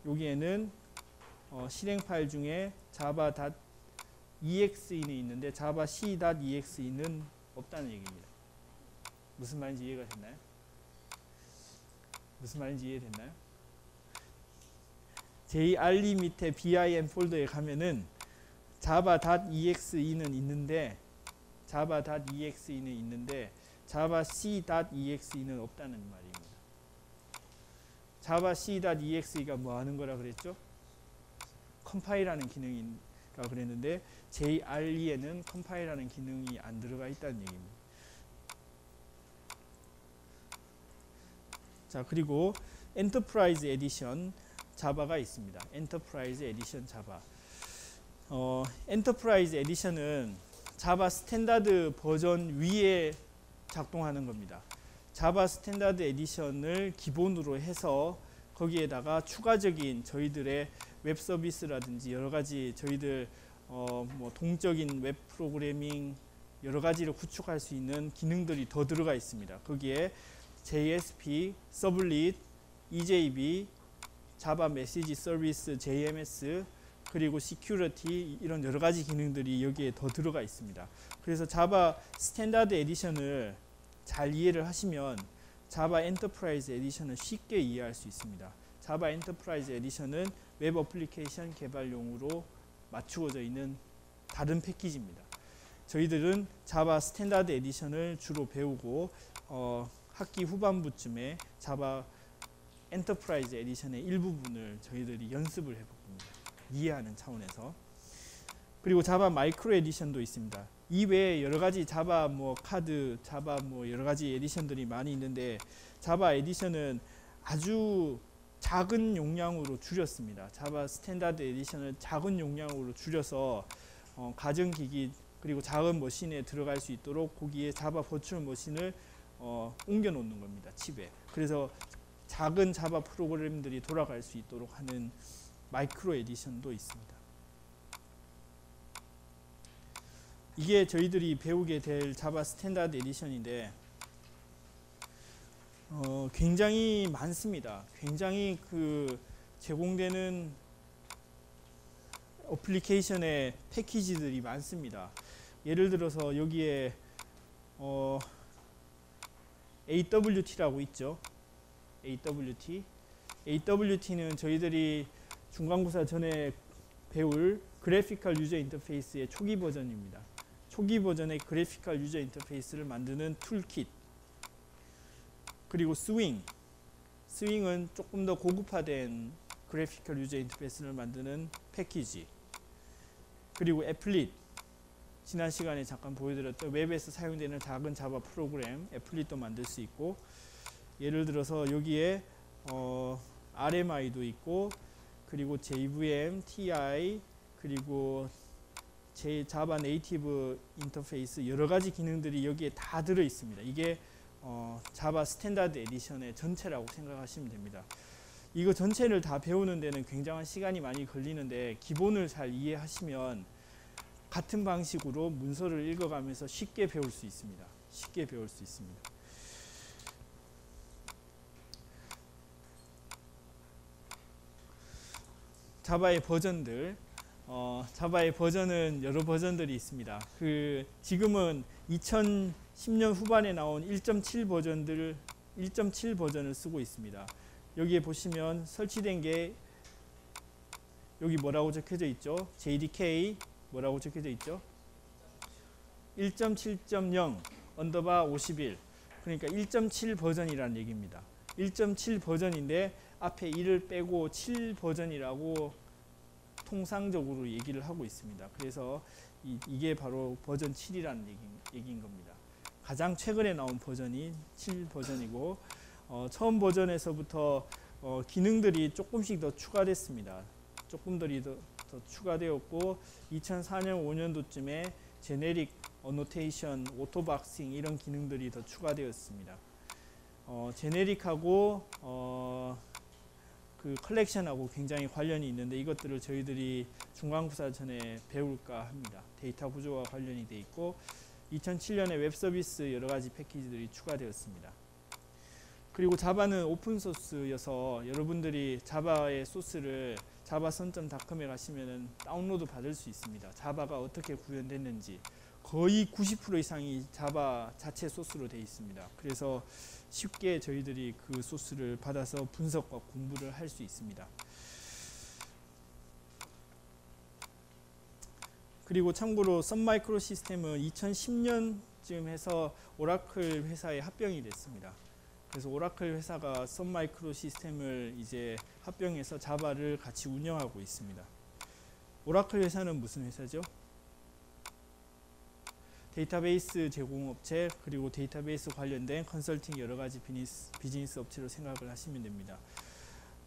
여기에는 실행 파일 중에 java.exe는 있는데 java c.exe는 없다는 얘기입니다. 무슨 말인지 이해가 됐나요? 무슨 말인지 이해됐나요? JRE 밑에 bin 폴더에 가면은 java.exe는 있는데 java c.exe는 없다는 말입니다. java c.exe가 뭐 하는 거라 그랬죠? 컴파일하는 기능인가 그랬는데 JRE에는 컴파일하는 기능이 안 들어가 있다는 얘기입니다. 자, 그리고 엔터프라이즈 에디션 자바가 있습니다. 엔터프라이즈 에디션 자바. 엔터프라이즈 에디션은 자바 스탠다드 버전 위에 작동하는 겁니다. 자바 스탠다드 에디션을 기본으로 해서 거기에다가 추가적인 저희들의 웹 서비스라든지 여러 가지 저희들 뭐 동적인 웹 프로그래밍 여러 가지를 구축할 수 있는 기능들이 더 들어가 있습니다. 거기에 JSP, 서블릿, EJB, 자바 메시지 서비스, JMS, 그리고 시큐리티 이런 여러 가지 기능들이 여기에 더 들어가 있습니다. 그래서 자바 스탠다드 에디션을 잘 이해를 하시면 자바 엔터프라이즈 에디션을 쉽게 이해할 수 있습니다. 자바 엔터프라이즈 에디션은 웹 어플리케이션 개발용으로 맞추어져 있는 다른 패키지입니다. 저희들은 자바 스탠다드 에디션을 주로 배우고 학기 후반부쯤에 자바 엔터프라이즈 에디션의 일부분을 저희들이 연습을 해볼 겁니다. 이해하는 차원에서. 그리고 자바 마이크로 에디션도 있습니다. 이 외에 여러 가지 자바 뭐 카드, 자바 뭐 여러 가지 에디션들이 많이 있는데 자바 에디션은 아주 작은 용량으로 줄였습니다. 자바 스탠다드 에디션을 작은 용량으로 줄여서 가정기기 그리고 작은 머신에 들어갈 수 있도록 거기에 자바 버추얼 머신을 옮겨 놓는 겁니다. 칩에. 그래서 작은 자바 프로그램들이 돌아갈 수 있도록 하는 마이크로 에디션도 있습니다. 이게 저희들이 배우게 될 자바 스탠다드 에디션인데 굉장히 많습니다. 굉장히 제공되는 어플리케이션의 패키지들이 많습니다. 예를 들어서 여기에 AWT라고 있죠. AWT는 저희들이 중간고사 전에 배울 그래피컬 유저 인터페이스의 초기 버전입니다. 초기 버전의 그래피컬 유저 인터페이스를 만드는 툴킷. 그리고 스윙은 조금 더 고급화된 그래피컬 유저 인터페이스를 만드는 패키지. 그리고 애플릿, 지난 시간에 잠깐 보여드렸던 웹에서 사용되는 작은 자바 프로그램 애플릿도 만들 수 있고, 예를 들어서 여기에 RMI도 있고, 그리고 JVM, TI, 그리고 자바 네이티브 인터페이스 여러 가지 기능들이 여기에 다 들어 있습니다. 이게 자바 스탠다드 에디션의 전체라고 생각하시면 됩니다. 이거 전체를 다 배우는 데는 굉장한 시간이 많이 걸리는데 기본을 잘 이해하시면 같은 방식으로 문서를 읽어가면서 쉽게 배울 수 있습니다. 쉽게 배울 수 있습니다. 자바의 버전들, 자바의 버전은 여러 버전들이 있습니다. 지금은 2010년 후반에 나온 1.7 버전을 쓰고 있습니다. 여기에 보시면 설치된 게 여기 뭐라고 적혀져 있죠? JDK 뭐라고 적혀져 있죠? 1.7.0 언더바 51, 그러니까 1.7 버전이라는 얘기입니다. 1.7 버전인데 앞에 1을 빼고 7 버전이라고 통상적으로 얘기를 하고 있습니다. 그래서 이게 바로 버전 7이라는 얘기인 겁니다. 가장 최근에 나온 버전이 7 버전이고 처음 버전에서부터 기능들이 조금씩 더 추가됐습니다. 조금들이 더 추가되었고 2004년 5년도쯤에 제네릭 어노테이션, 오토박싱 이런 기능들이 더 추가되었습니다. 제네릭하고 그 컬렉션하고 굉장히 관련이 있는데 이것들을 저희들이 중간고사 전에 배울까 합니다. 데이터 구조와 관련이 돼 있고 2007년에 웹 서비스 여러 가지 패키지들이 추가되었습니다. 그리고 자바는 오픈소스여서 여러분들이 자바의 소스를 javasun.com에 가시면은 다운로드 받을 수 있습니다. 자바가 어떻게 구현됐는지 거의 90% 이상이 자바 자체 소스로 되어 있습니다. 그래서 쉽게 저희들이 그 소스를 받아서 분석과 공부를 할 수 있습니다. 그리고 참고로 썬마이크로 시스템은 2010년쯤 해서 오라클 회사에 합병이 됐습니다. 그래서 오라클 회사가 썬마이크로 시스템을 이제 합병해서 자바를 같이 운영하고 있습니다. 오라클 회사는 무슨 회사죠? 데이터베이스 제공업체, 그리고 데이터베이스 관련된 컨설팅 여러가지 비즈니스 업체로 생각을 하시면 됩니다.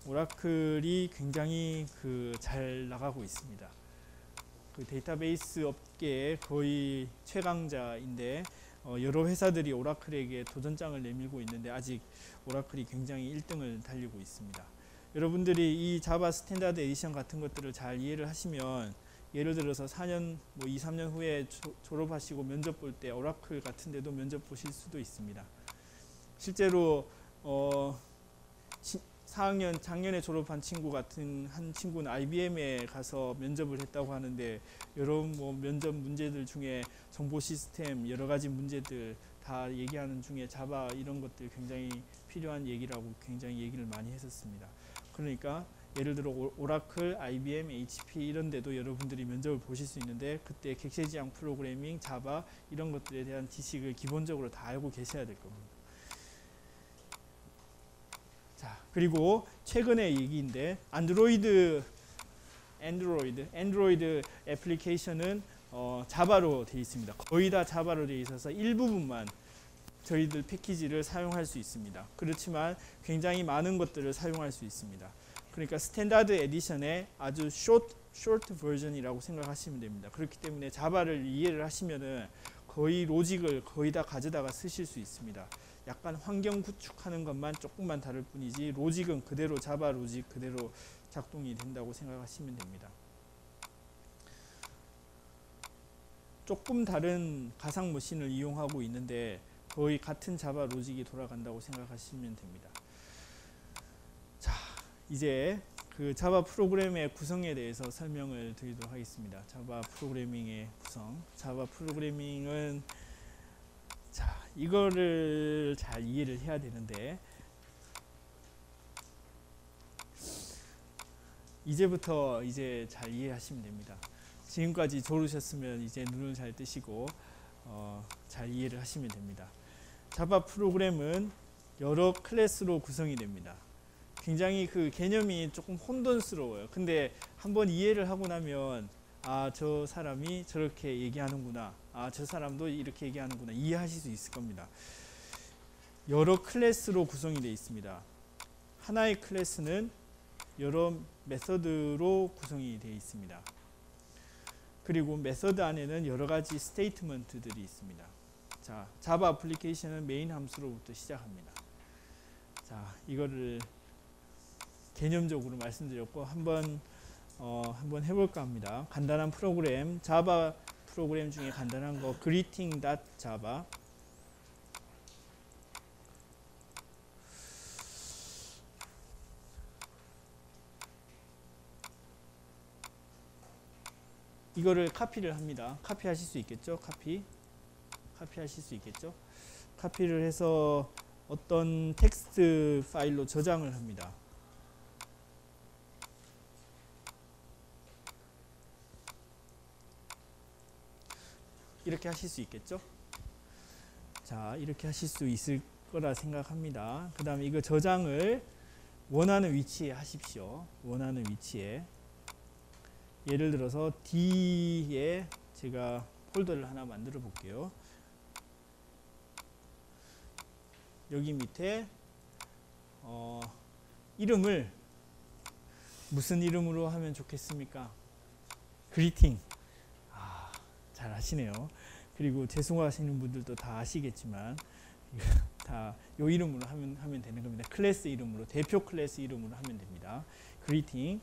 오라클이 굉장히 잘 나가고 있습니다. 그 데이터베이스 업계의 거의 최강자인데 여러 회사들이 오라클에게 도전장을 내밀고 있는데 아직 오라클이 굉장히 1등을 달리고 있습니다. 여러분들이 이 자바 스탠다드 에디션 같은 것들을 잘 이해를 하시면 예를 들어서 4년, 2, 3년 후에 졸업하시고 면접 볼 때 오라클 같은 데도 면접 보실 수도 있습니다. 실제로 4학년 작년에 졸업한 친구 같은 한 친구는 IBM에 가서 면접을 했다고 하는데 여러 면접 문제들 중에 정보 시스템 여러 가지 문제들 다 얘기하는 중에 자바 이런 것들 굉장히 필요한 얘기라고 굉장히 얘기를 많이 했었습니다. 그러니까 예를 들어 오라클, IBM, HP 이런 데도 여러분들이 면접을 보실 수 있는데 그때 객체지향 프로그래밍, 자바 이런 것들에 대한 지식을 기본적으로 다 알고 계셔야 될 겁니다. 자, 그리고 최근의 얘기인데 안드로이드 애플리케이션은 자바로 되어 있습니다. 거의 다 자바로 되어 있어서 일부분만 저희들 패키지를 사용할 수 있습니다. 그렇지만 굉장히 많은 것들을 사용할 수 있습니다. 그러니까 스탠다드 에디션의 아주 쇼트 버전이라고 생각하시면 됩니다. 그렇기 때문에 자바를 이해를 하시면은 거의 로직을 거의 다 가져다가 쓰실 수 있습니다. 약간 환경 구축하는 것만 조금만 다를 뿐이지 로직은 그대로 자바 로직 그대로 작동이 된다고 생각하시면 됩니다. 조금 다른 가상 머신을 이용하고 있는데 거의 같은 자바 로직이 돌아간다고 생각하시면 됩니다. 자, 이제 그 자바 프로그램의 구성에 대해서 설명을 드리도록 하겠습니다. 자바 프로그래밍의 구성. 자바 프로그래밍은 자, 이거를 잘 이해를 해야 되는데 이제부터 이제 잘 이해하시면 됩니다. 지금까지 졸으셨으면 이제 눈을 잘 뜨시고 잘 이해를 하시면 됩니다. 자바 프로그램은 여러 클래스로 구성이 됩니다. 굉장히 그 개념이 조금 혼돈스러워요. 근데 한번 이해를 하고 나면 아, 저 사람이 저렇게 얘기하는구나. 아, 저 사람도 이렇게 얘기하는구나. 이해하실 수 있을 겁니다. 여러 클래스로 구성이 되어 있습니다. 하나의 클래스는 여러 메서드로 구성이 되어 있습니다. 그리고 메서드 안에는 여러 가지 스테이트먼트들이 있습니다. 자, 자바 애플리케이션은 메인 함수로부터 시작합니다. 자, 이거를 개념적으로 말씀드렸고 한번 해볼까 합니다. 간단한 프로그램, 자바 프로그램 중에 간단한 거 greeting.java 이거를 카피를 합니다. 카피하실 수 있겠죠? 카피하실 수 있겠죠? 카피를 해서 어떤 텍스트 파일로 저장을 합니다. 이렇게 하실 수 있겠죠? 자, 이렇게 하실 수 있을 거라 생각합니다. 그 다음에 이거 저장을 원하는 위치에 하십시오. 원하는 위치에. 예를 들어서 D에 제가 폴더를 하나 만들어 볼게요. 여기 밑에 이름을 무슨 이름으로 하면 좋겠습니까? 그리팅. 잘 아시네요. 그리고 재수하시는 분들도 다 아시겠지만 다 요 이름으로 하면 되는 겁니다. 클래스 이름으로, 대표 클래스 이름으로 하면 됩니다. 그리팅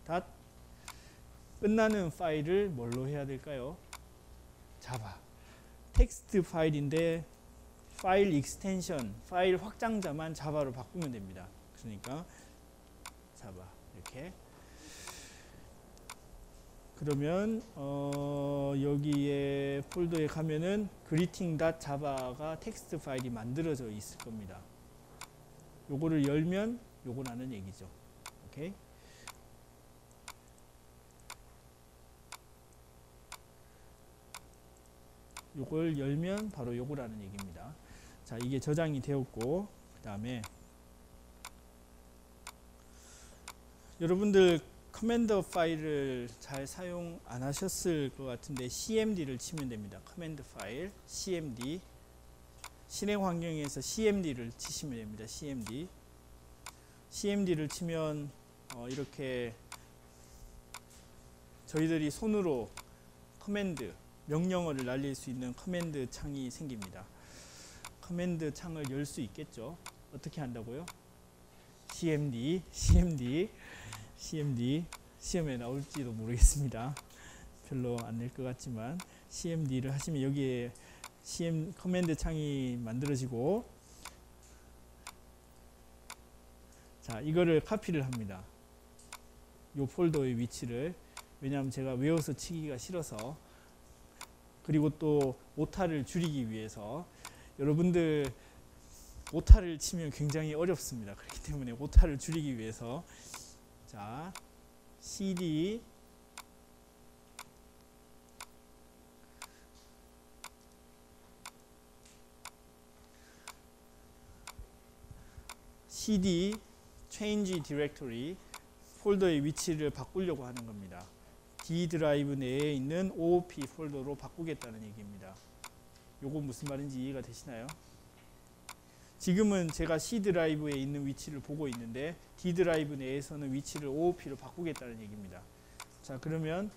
닷 끝나는 파일을 뭘로 해야 될까요? 자바. 텍스트 파일인데 파일 익스텐션, 파일 확장자만 자바로 바꾸면 됩니다. 그러니까 자바 이렇게. 그러면 여기에 폴더에 가면은 greeting.java가 텍스트 파일이 만들어져 있을 겁니다. 요거를 열면 요거라는 얘기죠. 오케이? 요걸 열면 바로 요거라는 얘기입니다. 자, 이게 저장이 되었고, 그 다음에 여러분들 커맨드 파일을 잘 사용 안 하셨을 것 같은데 cmd를 치면 됩니다. 커맨드 파일 cmd, 실행 환경에서 cmd를 치시면 됩니다. cmd를 치면 이렇게 저희들이 손으로 커맨드 명령어를 날릴 수 있는 커맨드 창이 생깁니다. 커맨드 창을 열 수 있겠죠. 어떻게 한다고요? cmd 시험에 나올지도 모르겠습니다. 별로 안 낼 것 같지만 cmd를 하시면 여기에 커맨드 창이 만들어지고, 자, 이거를 카피를 합니다. 요 폴더의 위치를. 왜냐하면 제가 외워서 치기가 싫어서, 그리고 또 오타를 줄이기 위해서. 여러분들 오타를 치면 굉장히 어렵습니다. 그렇기 때문에 오타를 줄이기 위해서, 자, cd change directory 폴더의 위치를 바꾸려고 하는 겁니다. D 드라이브 내에 있는 OOP 폴더로 바꾸겠다는 얘기입니다. 요거 무슨 말인지 이해가 되시나요? 지금은 제가 C 드라이브에 있는 위치를 보고 있는데 D 드라이브 내에서는 위치를 OOP로 바꾸겠다는 얘기입니다. 자, 그러면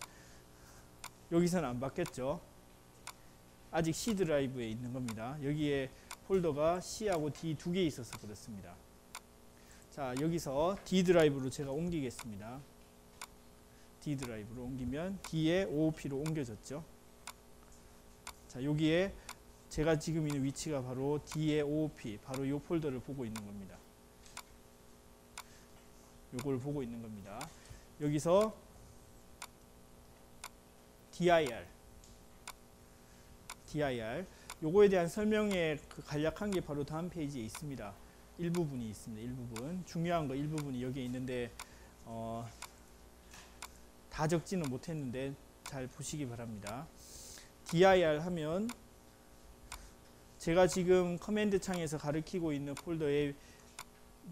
여기서는 안 바뀌었죠. 아직 C 드라이브에 있는 겁니다. 여기에 폴더가 C하고 D 두 개 있어서 그렇습니다. 자, 여기서 D 드라이브로 제가 옮기겠습니다. D 드라이브로 옮기면 D에 OOP로 옮겨졌죠. 자, 여기에 제가 지금 있는 위치가 바로 D의 OOP, 바로 이 폴더를 보고 있는 겁니다. 요걸 보고 있는 겁니다. 여기서 dir 요거에 대한 설명의 그 간략한 게 바로 다음 페이지에 있습니다. 일부분이 있습니다. 일부분. 중요한 거 일부분이 여기에 있는데 다 적지는 못했는데 잘 보시기 바랍니다. dir 하면 제가 지금 커맨드 창에서 가리키고 있는 폴더에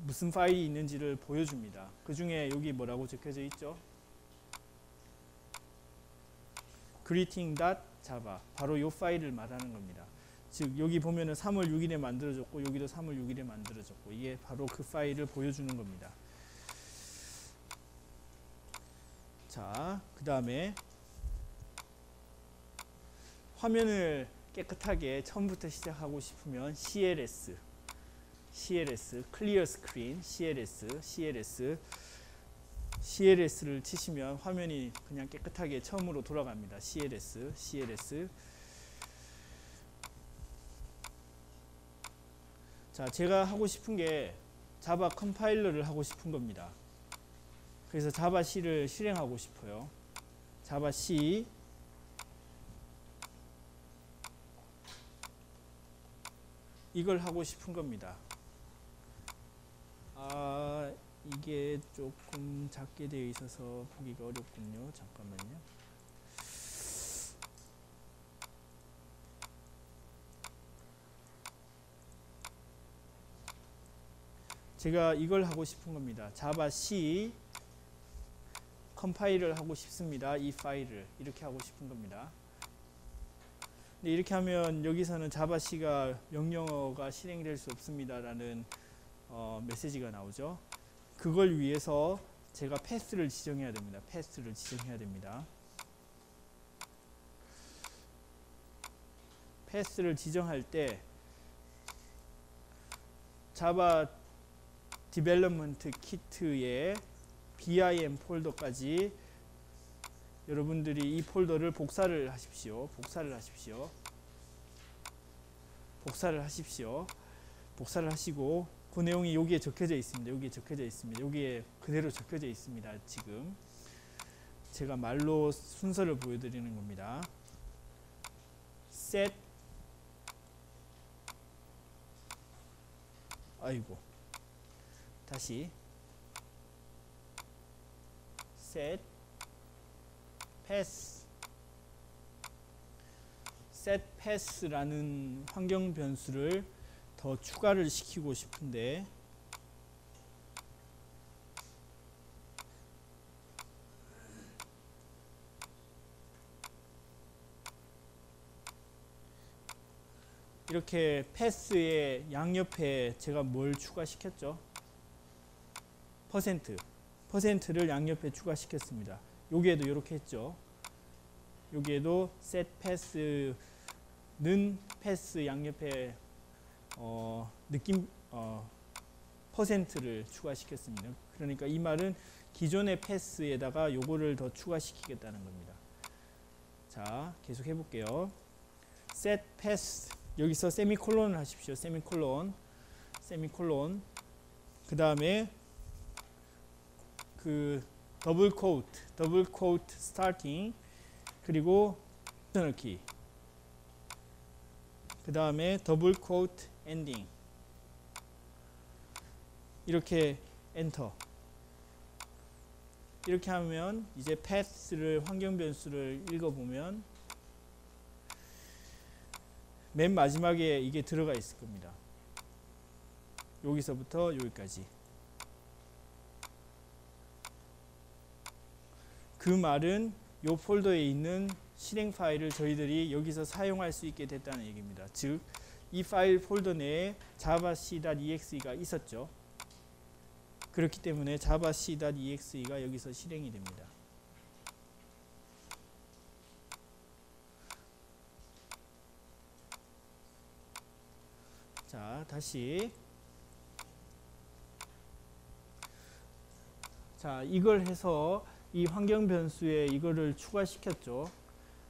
무슨 파일이 있는지를 보여줍니다. 그 중에 여기 뭐라고 적혀져 있죠? greeting.java 바로 이 파일을 말하는 겁니다. 즉 여기 보면은 3월 6일에 만들어졌고 여기도 3월 6일에 만들어졌고 이게 바로 그 파일을 보여주는 겁니다. 자, 그 다음에 화면을 깨끗하게 처음부터 시작하고 싶으면 CLS Clear Screen CLS를 치시면 화면이 그냥 깨끗하게 처음으로 돌아갑니다. CLS 자, 제가 하고 싶은 게 자바 컴파일러를 하고 싶은 겁니다. 그래서 자바 C를 실행하고 싶어요. 자바 C 이걸 하고 싶은 겁니다. 이게 조금 작게 되어 있어서 보기가 어렵군요. 잠깐만요. 제가 이걸 하고 싶은 겁니다. 자바 C 컴파일을 하고 싶습니다. 이 파일을 이렇게 하고 싶은 겁니다. 근데 이렇게 하면 여기서는 자바 C가 명령어가 실행될 수 없습니다 라는 메시지가 나오죠. 그걸 위해서 제가 패스를 지정해야 됩니다. 패스를 지정해야 됩니다. 패스를 지정할 때 자바 디벨롭먼트 키트의 BIM 폴더까지 여러분들이 이 폴더를 복사를 하십시오. 복사를 하시고 그 내용이 여기에 적혀져 있습니다. 여기에 그대로 적혀져 있습니다. 지금 제가 말로 순서를 보여드리는 겁니다. set 다시 set pass라는 환경 변수를 더 추가를 시키고 싶은데 이렇게 패스의 양옆에 제가 뭘 추가시켰죠? 퍼센트를 양옆에 추가시켰습니다. 여기에도 이렇게 했죠. 여기에도 set pass는 패스 양옆에 퍼센트를 추가시켰습니다. 그러니까 이 말은 기존의 패스에다가 요거를 더 추가시키겠다는 겁니다. 자, 계속 해볼게요. set pass 여기서 세미콜론을 하십시오. 세미콜론. 그 다음에 그 더블 코트 스타팅 그리고 인터널 키. 그 다음에 더블 코트 엔딩. 이렇게 엔터. 이렇게 하면 이제 패스를 환경 변수를 읽어보면 맨 마지막에 이게 들어가 있을 겁니다. 여기서부터 여기까지. 그 말은 이 폴더에 있는 실행 파일을 저희들이 여기서 사용할 수 있게 됐다는 얘기입니다. 즉, 이 파일 폴더 내에 javac.exe가 있었죠. 그렇기 때문에 javac.exe가 여기서 실행이 됩니다. 자, 다시. 자, 이걸 해서 이 환경 변수에 이거를 추가시켰죠.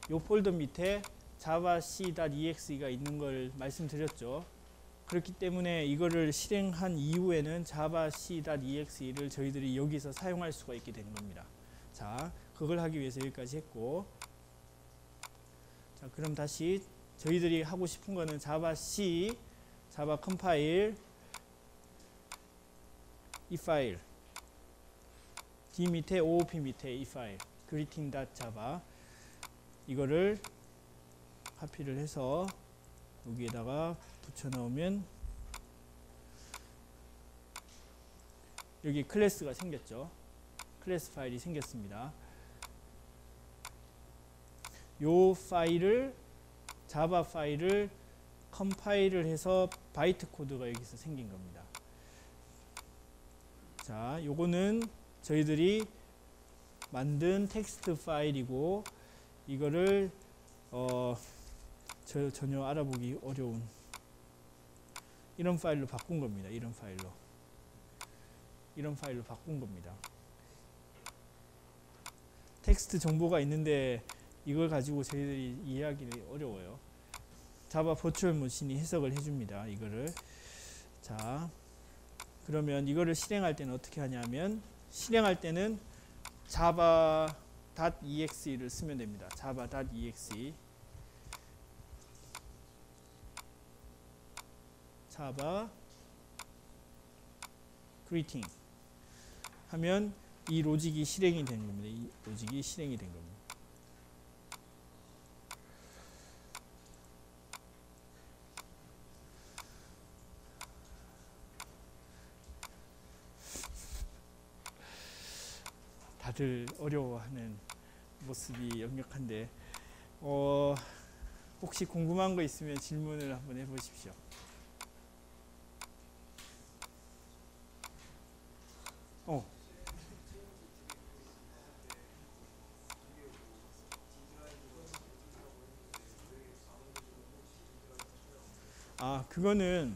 이 폴더 밑에 javac.exe가 있는 걸 말씀드렸죠. 그렇기 때문에 이거를 실행한 이후에는 javac.exe를 저희들이 여기서 사용할 수가 있게 된 겁니다. 자, 그걸 하기 위해서 여기까지 했고, 자, 그럼 다시 저희들이 하고 싶은 거는 javac, 자바 컴파일, 이 파일, D 밑에 OOP 밑에 이 파일, greeting.java 이거를 카피를 해서 여기에다가 붙여 넣으면 여기 클래스가 생겼죠. 클래스 파일이 생겼습니다. 요 파일을 자바 파일을 컴파일을 해서 바이트 코드가 여기서 생긴 겁니다. 자, 요거는 저희들이 만든 텍스트 파일이고 이거를 전혀 알아보기 어려운 이런 파일로 바꾼 겁니다. 이런 파일로 바꾼 겁니다. 텍스트 정보가 있는데 이걸 가지고 저희들이 이해하기 어려워요. 자바 버추얼 머신이 해석을 해줍니다. 이거를. 자, 그러면 이거를 실행할 때는 어떻게 하냐면, 실행할 때는 java.exe를 쓰면 됩니다. java.exe java greeting 하면 이 로직이 실행이 된 겁니다. 이 로직이 실행이 된 겁니다. 다들 어려워하는 모습이 역력한데 혹시 궁금한 거 있으면 질문을 한번 해보십시오. 그거는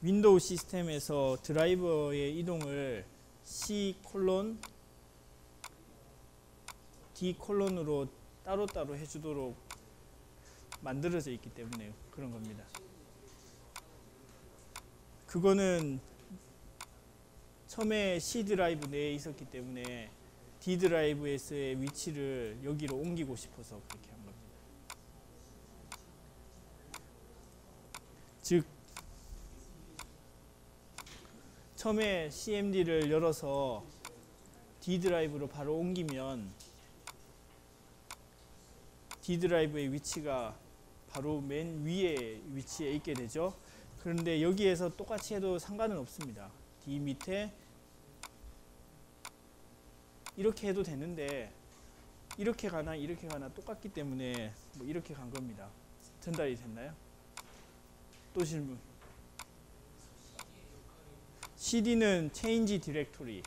윈도우 시스템에서 드라이버의 이동을 C 콜론 D 콜론으로 따로따로 해주도록 만들어져 있기 때문에 그런 겁니다. 그거는 처음에 C 드라이브 내에 있었기 때문에 D 드라이브에서의 위치를 여기로 옮기고 싶어서 그렇게 한 겁니다. 즉 처음에 CMD를 열어서 D 드라이브로 바로 옮기면 D 드라이브의 위치가 바로 맨 위에 위치에 있게 되죠. 그런데 여기에서 똑같이 해도 상관은 없습니다. D 밑에 이렇게 해도 되는데 이렇게 가나 이렇게 가나 똑같기 때문에 뭐 이렇게 간 겁니다. 전달이 됐나요? 또 질문. CD는 change directory.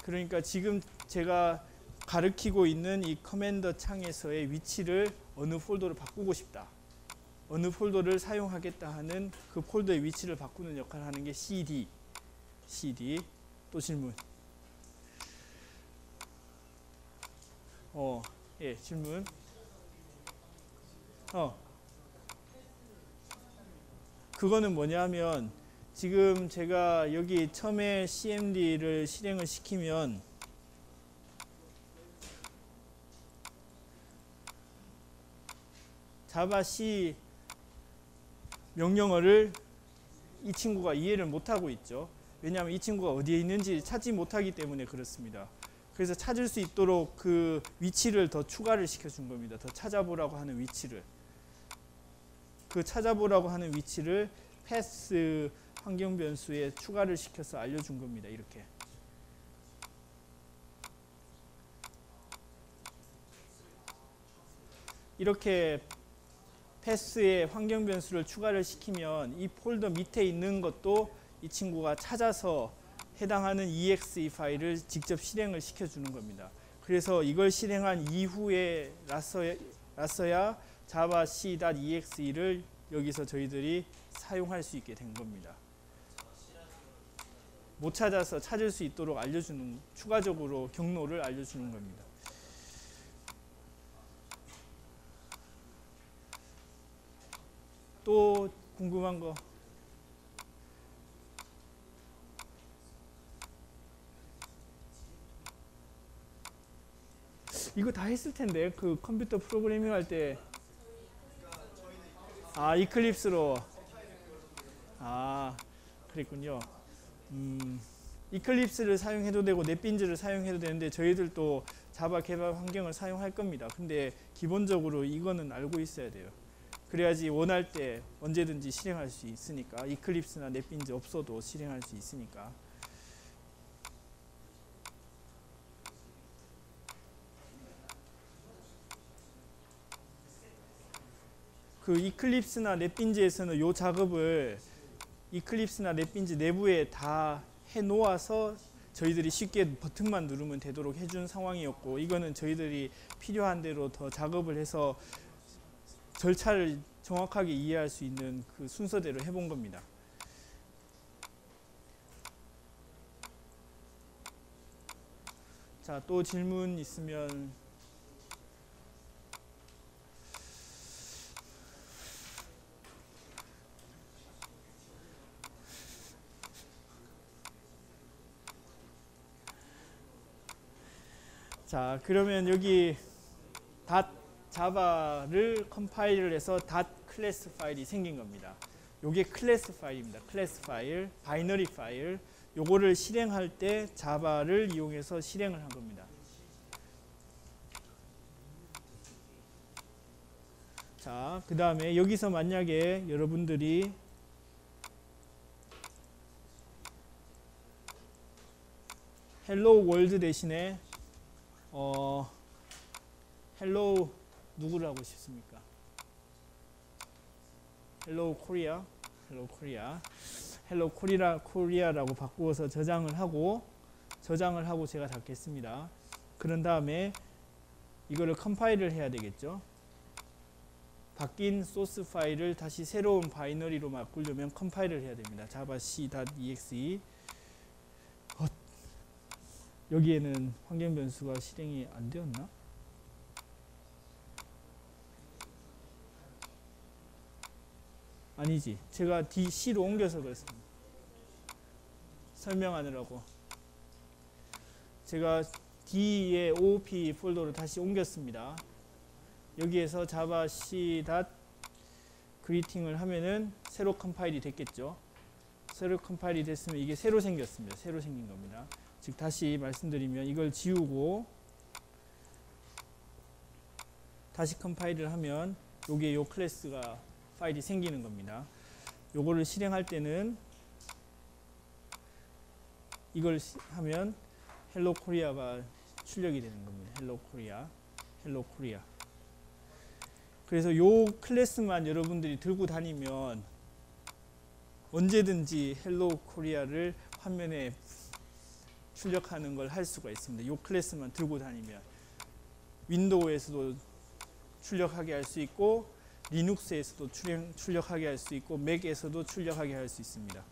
그러니까 지금 제가 가리키고 있는 이 커맨더 창에서의 위치를 어느 폴더로 바꾸고 싶다. 어느 폴더를 사용하겠다 하는 그 폴더의 위치를 바꾸는 역할을 하는 게 CD. 또 질문. 예, 질문. 그거는 뭐냐면 지금 제가 여기 처음에 CMD를 실행을 시키면 자바 C 명령어를 이 친구가 이해를 못하고 있죠. 왜냐하면 이 친구가 어디에 있는지 찾지 못하기 때문에 그렇습니다. 그래서 찾을 수 있도록 그 위치를 더 추가를 시켜준 겁니다. 더 찾아보라고 하는 위치를. 그 찾아보라고 하는 위치를 패스 환경 변수에 추가를 시켜서 알려준 겁니다. 이렇게. 이렇게 패스에 환경 변수를 추가를 시키면 이 폴더 밑에 있는 것도 이 친구가 찾아서 해당하는 exe 파일을 직접 실행을 시켜주는 겁니다. 그래서 이걸 실행한 이후에 라서야 java c.exe를 여기서 저희들이 사용할 수 있게 된 겁니다. 못 찾아서 찾을 수 있도록 알려주는, 추가적으로 경로를 알려주는 겁니다. 또 궁금한 거? 이거 다 했을 텐데 그 컴퓨터 프로그래밍 할 때. 이클립스로. 그랬군요. 이클립스를 사용해도 되고 넷빈즈를 사용해도 되는데 저희들도 자바 개발 환경을 사용할 겁니다. 근데 기본적으로 이거는 알고 있어야 돼요. 그래야지 원할 때 언제든지 실행할 수 있으니까. 이클립스나 넷빈즈 없어도 실행할 수 있으니까. 그 이클립스나 넷빈즈에서는 이 작업을 이클립스나 넷빈즈 내부에 다 해놓아서 저희들이 쉽게 버튼만 누르면 되도록 해준 상황이었고, 이거는 저희들이 필요한 대로 더 작업을 해서 절차를 정확하게 이해할 수 있는 그 순서대로 해본 겁니다. 자, 또 질문 있으면. 자, 그러면 여기 자바를 컴파일을 해서 클래스 파일이 생긴 겁니다. 요게 클래스 파일입니다. 클래스 파일, 바이너리 파일. 요거를 실행할 때 자바를 이용해서 실행을 한 겁니다. 자, 그 다음에 여기서 만약에 여러분들이 헬로 월드 대신에 헬로 누구를 하고 싶습니까? 헬로 코리아, 헬로 코리아라고 바꾸어서 저장을 하고 제가 닫겠습니다. 그런 다음에 이거를 컴파일을 해야 되겠죠. 바뀐 소스 파일을 다시 새로운 바이너리로 바꾸려면 컴파일을 해야 됩니다. javac.exe. 여기에는 환경 변수가 실행이 안 되었나? 아니지. 제가 C로 옮겨서 그랬습니다. 설명하느라고. 제가 D의 OOP 폴더로 다시 옮겼습니다. 여기에서 javac.greeting을 하면은 새로 컴파일이 됐겠죠. 새로 컴파일이 됐으면 이게 새로 생겼습니다. 새로 생긴 겁니다. 즉 다시 말씀드리면 이걸 지우고 다시 컴파일을 하면 요게 요 클래스가 파일이 생기는 겁니다. 요거를 실행할 때는 이걸 하면 헬로 코리아가 출력이 되는 겁니다. 헬로 코리아. 그래서 요 클래스만 여러분들이 들고 다니면 언제든지 헬로 코리아를 화면에 출력하는 걸 할 수가 있습니다. 요 클래스만 들고 다니면 윈도우에서도 출력하게 할 수 있고 리눅스에서도 출력하게 할 수 있고 맥에서도 출력하게 할 수 있습니다.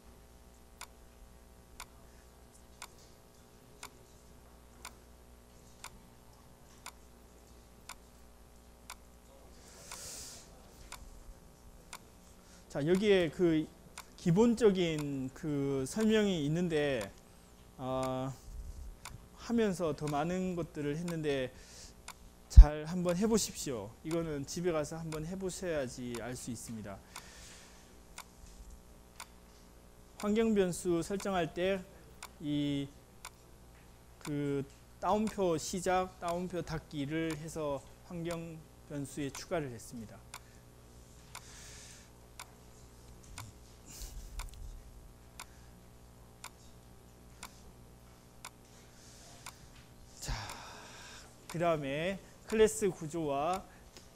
자, 여기에 그 기본적인 그 설명이 있는데 하면서 더 많은 것들을 했는데 잘 한번 해보십시오. 이거는 집에 가서 한번 해보셔야지 알 수 있습니다. 환경 변수 설정할 때 이 그 다운표 시작, 다운표 닫기를 해서 환경 변수에 추가를 했습니다. 그 다음에 클래스 구조와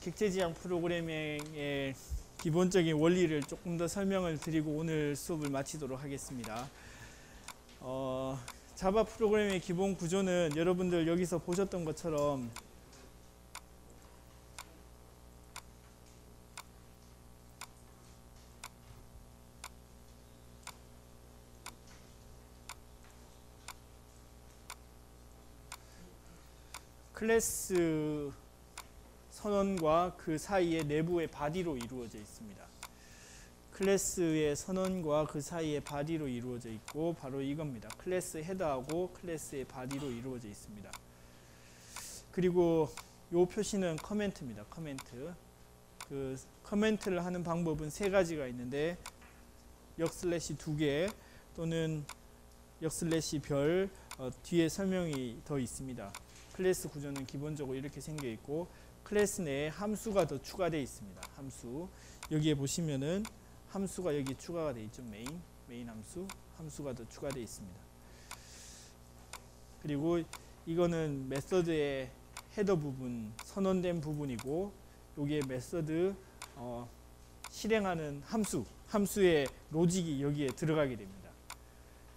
객체지향 프로그래밍의 기본적인 원리를 조금 더 설명을 드리고 오늘 수업을 마치도록 하겠습니다. 자바 프로그래밍의 기본 구조는 여러분들 여기서 보셨던 것처럼 클래스 선언과 그 사이의 내부의 바디로 이루어져 있습니다. 클래스의 선언과 그 사이의 바디로 이루어져 있고 바로 이겁니다. 클래스 헤더하고 클래스의 바디로 이루어져 있습니다. 그리고 이 표시는 커멘트입니다. 커멘트. 그 커멘트를 하는 방법은 세 가지가 있는데 역슬래시 2개 또는 역슬래시 별 뒤에 설명이 더 있습니다. 클래스 구조는 기본적으로 이렇게 생겨 있고 클래스 내에 함수가 더 추가되어 있습니다. 함수. 여기에 보시면은 함수가 여기 추가가 되어 있죠. 메인 함수가 더 추가되어 있습니다. 그리고 이거는 메서드의 헤더 부분, 선언된 부분이고 여기에 메서드 실행하는 함수의 로직이 여기에 들어가게 됩니다.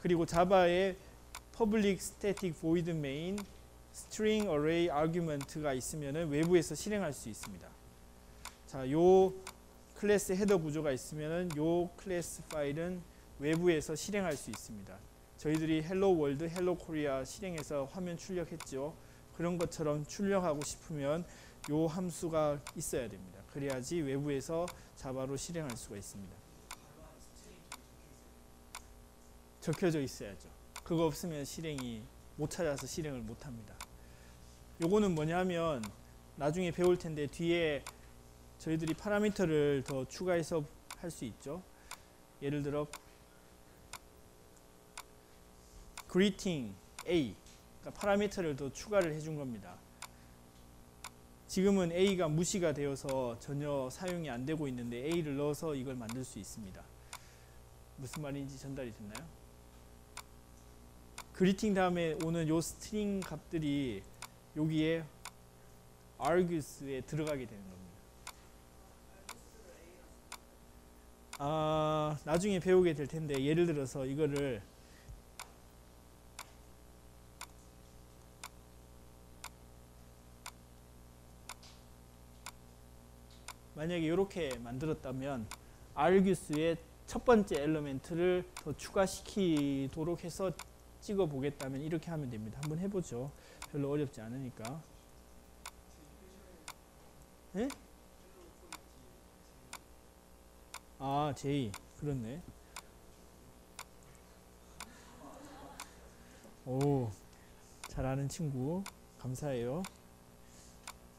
그리고 자바의 public static void main string array argument가 있으면은 외부에서 실행할 수 있습니다. 자, 요 클래스 헤더 구조가 있으면은 요 클래스 파일은 외부에서 실행할 수 있습니다. 저희들이 헬로 월드, 헬로 코리아 실행해서 화면 출력했죠. 그런 것처럼 출력하고 싶으면 요 함수가 있어야 됩니다. 그래야지 외부에서 자바로 실행할 수가 있습니다. 적혀져 있어야죠. 그거 없으면 실행이 못 찾아서 실행을 못 합니다. 요거는 뭐냐면 나중에 배울 텐데 뒤에 저희들이 파라미터를 더 추가해서 할 수 있죠. 예를 들어 greeting A, 그러니까 파라미터를 더 추가를 해준 겁니다. 지금은 A가 무시가 되어서 전혀 사용이 안 되고 있는데 A를 넣어서 이걸 만들 수 있습니다. 무슨 말인지 전달이 됐나요? greeting 다음에 오는 요 스트링 값들이 여기에 argus에 들어가게 되는 겁니다. 나중에 배우게 될 텐데 예를 들어서 이거를 만약에 이렇게 만들었다면 argus의 첫 번째 엘리멘트를 더 추가시키도록 해서 찍어 보겠다면 이렇게 하면 됩니다. 한번 해보죠. 별로 어렵지 않으니까. 네? 아, J. 그렇네. 오, 잘하는 친구. 감사해요.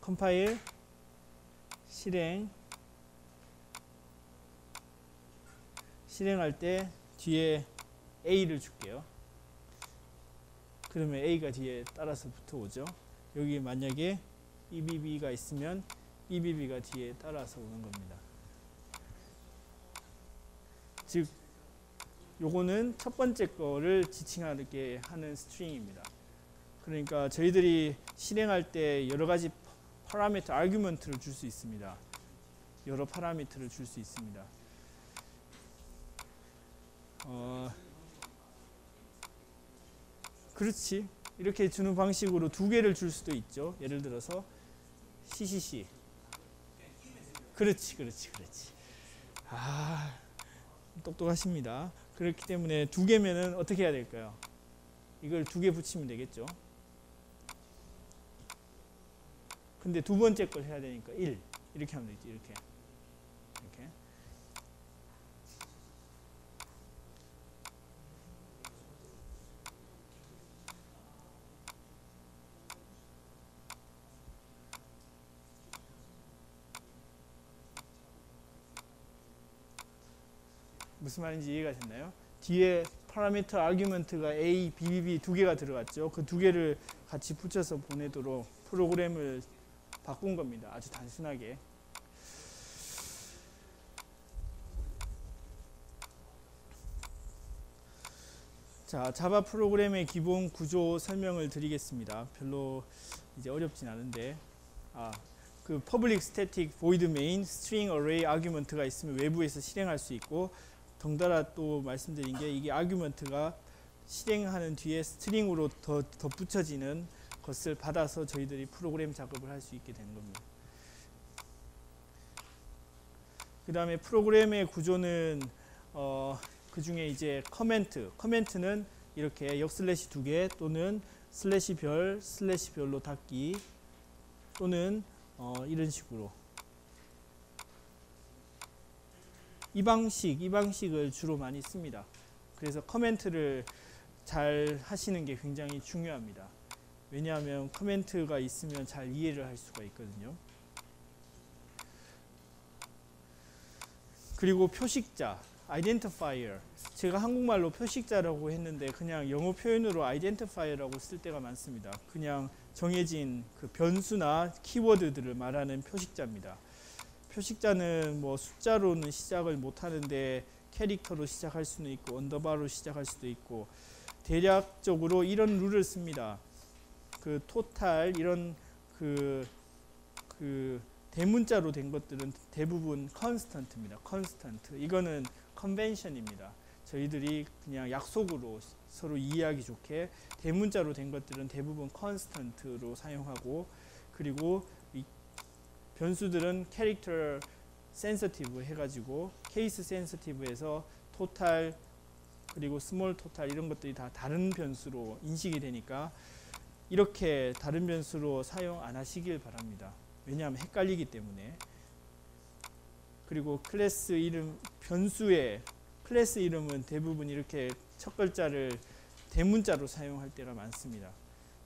컴파일, 실행할 때 뒤에 A를 줄게요. 그러면 A가 뒤에 따라서 붙어오죠. 여기 만약에 EBB가 있으면 EBB가 뒤에 따라서 오는 겁니다. 즉 요거는 첫 번째 거를 지칭하게 하는 스트링입니다. 그러니까 저희들이 실행할 때 여러 가지 파라미터, 아규먼트를 줄 수 있습니다. 여러 파라미터를 줄 수 있습니다. 그렇지. 이렇게 주는 방식으로 두 개를 줄 수도 있죠. 예를 들어서 CCC. 그렇지. 아, 똑똑하십니다. 그렇기 때문에 두 개면은 어떻게 해야 될까요? 이걸 두 개 붙이면 되겠죠. 근데 두 번째 걸 해야 되니까 1. 이렇게 하면 되지. 이렇게. 무슨 말인지 이해가 됐나요? 뒤에 파라미터 아규먼트가 A, BBB 두 개가 들어갔죠. 그 두 개를 같이 붙여서 보내도록 프로그램을 바꾼 겁니다. 아주 단순하게. 자, 자바 프로그램의 기본 구조 설명을 드리겠습니다. 별로 이제 어렵진 않은데, 그 public static void main string array argument가 있으면 외부에서 실행할 수 있고, 덩달아 또 말씀드린 게 이게 아규먼트가 실행하는 뒤에 스트링으로 더 붙여지는 것을 받아서 저희들이 프로그램 작업을 할 수 있게 된 겁니다. 그 다음에 프로그램의 구조는 그 중에 이제 커멘트는 이렇게 역슬래시 두 개 또는 슬래시 별로 닫기 또는 이런 식으로 이 방식을 주로 많이 씁니다. 그래서 커멘트를 잘 하시는 게 굉장히 중요합니다. 왜냐하면 커멘트가 있으면 잘 이해를 할 수가 있거든요. 그리고 표식자, identifier. 제가 한국말로 표식자라고 했는데 그냥 영어 표현으로 identifier라고 쓸 때가 많습니다. 그냥 정해진 그 변수나 키워드들을 말하는 표식자입니다. 표식자는 뭐 숫자로는 시작을 못 하는데 캐릭터로 시작할 수는 있고 언더바로 시작할 수도 있고 대략적으로 이런 룰을 씁니다. 그 토탈 이런 그 대문자로 된 것들은 대부분 컨스턴트입니다. 컨스턴트. 이거는 컨벤션입니다. 저희들이 그냥 약속으로 서로 이해하기 좋게 대문자로 된 것들은 대부분 컨스턴트로 사용하고 그리고 변수들은 캐릭터 센서티브 해가지고 케이스 센서티브에서 토탈 그리고 스몰 토탈 이런 것들이 다 다른 변수로 인식이 되니까 이렇게 다른 변수로 사용 안 하시길 바랍니다. 왜냐하면 헷갈리기 때문에. 그리고 클래스 이름 변수의 클래스 이름은 대부분 이렇게 첫 글자를 대문자로 사용할 때가 많습니다.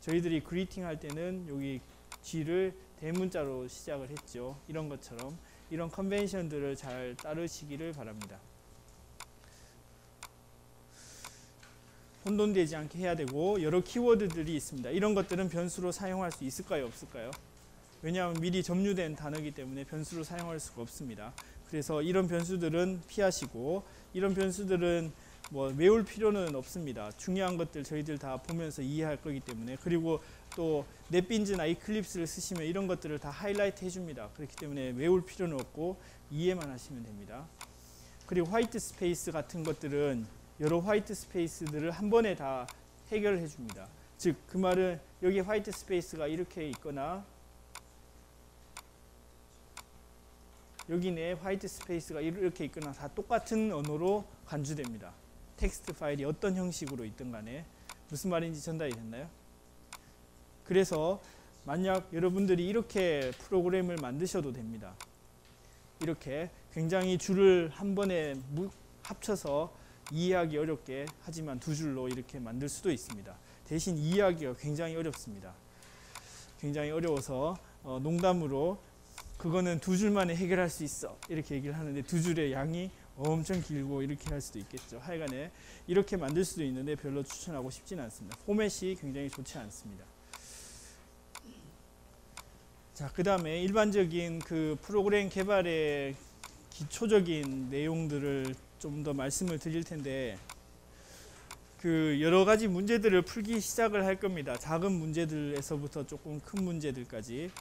저희들이 그리팅 할 때는 여기 G를 대문자로 시작을 했죠. 이런 것처럼 이런 컨벤션들을 잘 따르시기를 바랍니다. 혼돈되지 않게 해야 되고 여러 키워드들이 있습니다. 이런 것들은 변수로 사용할 수 있을까요? 없을까요? 왜냐하면 미리 점유된 단어이기 때문에 변수로 사용할 수가 없습니다. 그래서 이런 변수들은 피하시고 이런 변수들은 뭐 외울 필요는 없습니다. 중요한 것들 저희들 다 보면서 이해할 거기 때문에. 그리고 또 넷빈즈나 이클립스를 쓰시면 이런 것들을 다 하이라이트 해줍니다. 그렇기 때문에 외울 필요는 없고 이해만 하시면 됩니다. 그리고 화이트 스페이스 같은 것들은 여러 화이트 스페이스들을 한 번에 다 해결해 줍니다. 즉 그 말은 여기 화이트 스페이스가 이렇게 있거나 여기 내 화이트 스페이스가 이렇게 있거나 다 똑같은 언어로 간주됩니다. 텍스트 파일이 어떤 형식으로 있든 간에. 무슨 말인지 전달이 됐나요? 그래서 만약 여러분들이 이렇게 프로그램을 만드셔도 됩니다. 이렇게 굉장히 줄을 한 번에 합쳐서 이해하기 어렵게 하지만 두 줄로 이렇게 만들 수도 있습니다. 대신 이해하기가 굉장히 어렵습니다. 굉장히 어려워서 농담으로 그거는 두 줄만에 해결할 수 있어 이렇게 얘기를 하는데 두 줄의 양이 엄청 길고 이렇게 할 수도 있겠죠. 하여간에 이렇게 만들 수도 있는데 별로 추천하고 싶지는 않습니다. 포맷이 굉장히 좋지 않습니다. 자, 그 다음에 일반적인 그 프로그램 개발의 기초적인 내용들을 좀 더 말씀을 드릴 텐데, 그 여러 가지 문제들을 풀기 시작을 할 겁니다. 작은 문제들에서부터 조금 큰 문제들까지.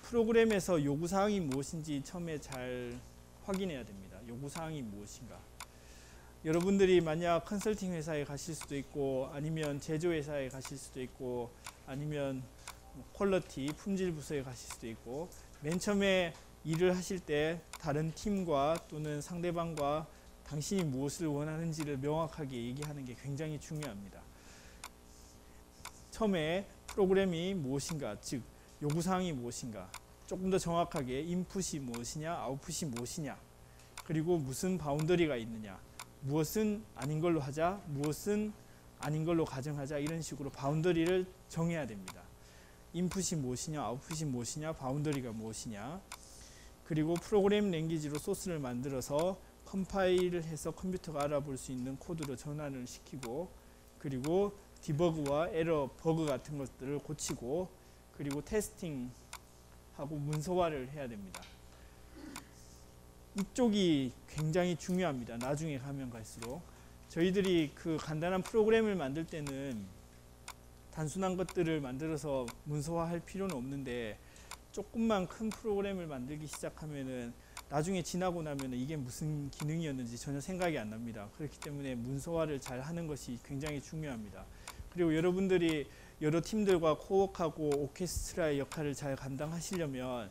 프로그램에서 요구사항이 무엇인지 처음에 잘 확인해야 됩니다. 요구사항이 무엇인가. 여러분들이 만약 컨설팅 회사에 가실 수도 있고 아니면 제조회사에 가실 수도 있고 아니면 퀄리티, 품질 부서에 가실 수도 있고 맨 처음에 일을 하실 때 다른 팀과 또는 상대방과 당신이 무엇을 원하는지를 명확하게 얘기하는 게 굉장히 중요합니다. 처음에 프로그램이 무엇인가, 즉 요구사항이 무엇인가, 조금 더 정확하게 인풋이 무엇이냐, 아웃풋이 무엇이냐, 그리고 무슨 바운더리가 있느냐, 무엇은 아닌 걸로 하자, 무엇은 아닌 걸로 가정하자, 이런 식으로 바운더리를 정해야 됩니다. 인풋이 무엇이냐, 아웃풋이 무엇이냐, 바운더리가 무엇이냐. 그리고 프로그램 랭귀지로 소스를 만들어서 컴파일을 해서 컴퓨터가 알아볼 수 있는 코드로 전환을 시키고, 그리고 디버그와 에러, 버그 같은 것들을 고치고, 그리고 테스팅하고 문서화를 해야 됩니다. 이쪽이 굉장히 중요합니다. 나중에 가면 갈수록. 저희들이 그 간단한 프로그램을 만들 때는 단순한 것들을 만들어서 문서화할 필요는 없는데, 조금만 큰 프로그램을 만들기 시작하면은 나중에 지나고 나면은 이게 무슨 기능이었는지 전혀 생각이 안 납니다. 그렇기 때문에 문서화를 잘 하는 것이 굉장히 중요합니다. 그리고 여러분들이 여러 팀들과 코워크하고 오케스트라의 역할을 잘 감당하시려면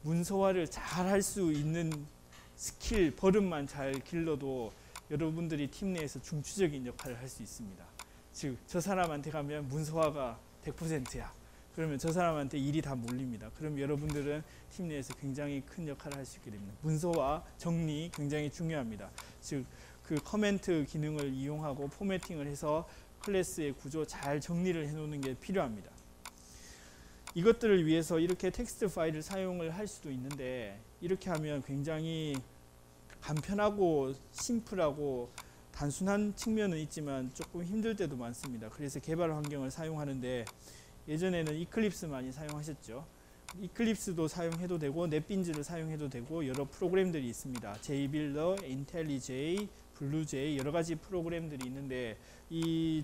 문서화를 잘 할 수 있는 스킬, 버릇만 잘 길러도 여러분들이 팀 내에서 중추적인 역할을 할 수 있습니다. 즉, 저 사람한테 가면 문서화가 100%야. 그러면 저 사람한테 일이 다 몰립니다. 그럼 여러분들은 팀 내에서 굉장히 큰 역할을 할 수 있게 됩니다. 문서화, 정리 굉장히 중요합니다. 즉, 그 커멘트 기능을 이용하고 포매팅을 해서 클래스의 구조 잘 정리를 해놓는 게 필요합니다. 이것들을 위해서 이렇게 텍스트 파일을 사용을 할 수도 있는데, 이렇게 하면 굉장히 간편하고 심플하고 단순한 측면은 있지만 조금 힘들 때도 많습니다. 그래서 개발 환경을 사용하는데, 예전에는 이클립스 많이 사용하셨죠. 이클립스도 사용해도 되고 넷빈즈를 사용해도 되고 여러 프로그램들이 있습니다. JBuilder, IntelliJ, 블루J 여러 가지 프로그램들이 있는데,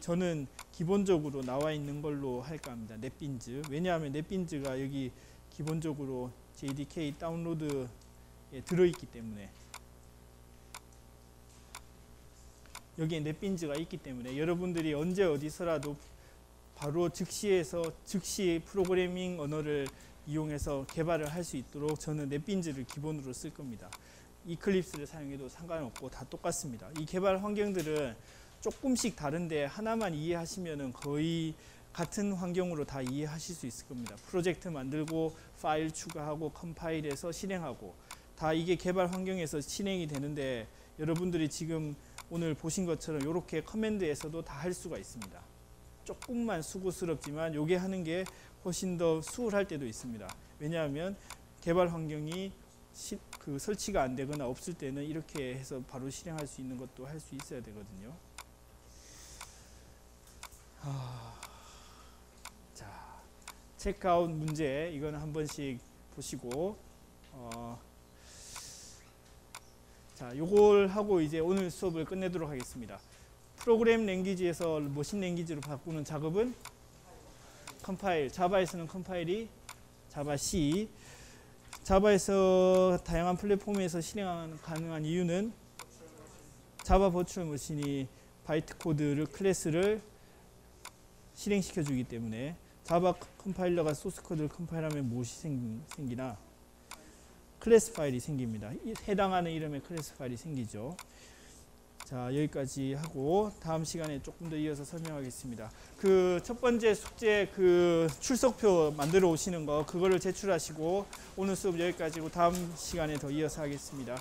저는 기본적으로 나와 있는 걸로 할까 합니다. 넷빈즈. 왜냐하면 넷빈즈가 여기 기본적으로 JDK 다운로드에 들어있기 때문에, 여기에 넷빈즈가 있기 때문에 여러분들이 언제 어디서라도 바로 즉시 프로그래밍 언어를 이용해서 개발을 할 수 있도록 저는 넷빈즈를 기본으로 쓸 겁니다. 이클립스를 사용해도 상관없고 다 똑같습니다. 이 개발 환경들은 조금씩 다른데 하나만 이해하시면 거의 같은 환경으로 다 이해하실 수 있을 겁니다. 프로젝트 만들고 파일 추가하고 컴파일해서 실행하고 다 이게 개발 환경에서 실행이 되는데, 여러분들이 지금 오늘 보신 것처럼 이렇게 커맨드에서도 다 할 수가 있습니다. 조금만 수고스럽지만 요게 하는 게 훨씬 더 수월할 때도 있습니다. 왜냐하면 개발 환경이 그 설치가 안 되거나 없을 때는 이렇게 해서 바로 실행할 수 있는 것도 할 수 있어야 되거든요. 자, 체크아웃 문제 이거는 한 번씩 보시고 자, 요걸 하고 이제 오늘 수업을 끝내도록 하겠습니다. 프로그램 랭귀지에서 머신 랭귀지로 바꾸는 작업은 컴파일, 자바에서는 컴파일이 자바 C. 자바에서 다양한 플랫폼에서 실행 가능한 이유는 자바 버추얼 머신이 바이트 코드를 클래스를 실행시켜 주기 때문에. 자바 컴파일러가 소스 코드를 컴파일하면 무엇이 생기나? 클래스 파일이 생깁니다. 해당하는 이름의 클래스 파일이 생기죠. 자, 여기까지 하고 다음 시간에 조금 더 이어서 설명하겠습니다. 그 첫 번째 숙제 그 출석표 만들어 오시는 거 그거를 제출하시고 오늘 수업 여기까지고 다음 시간에 더 이어서 하겠습니다.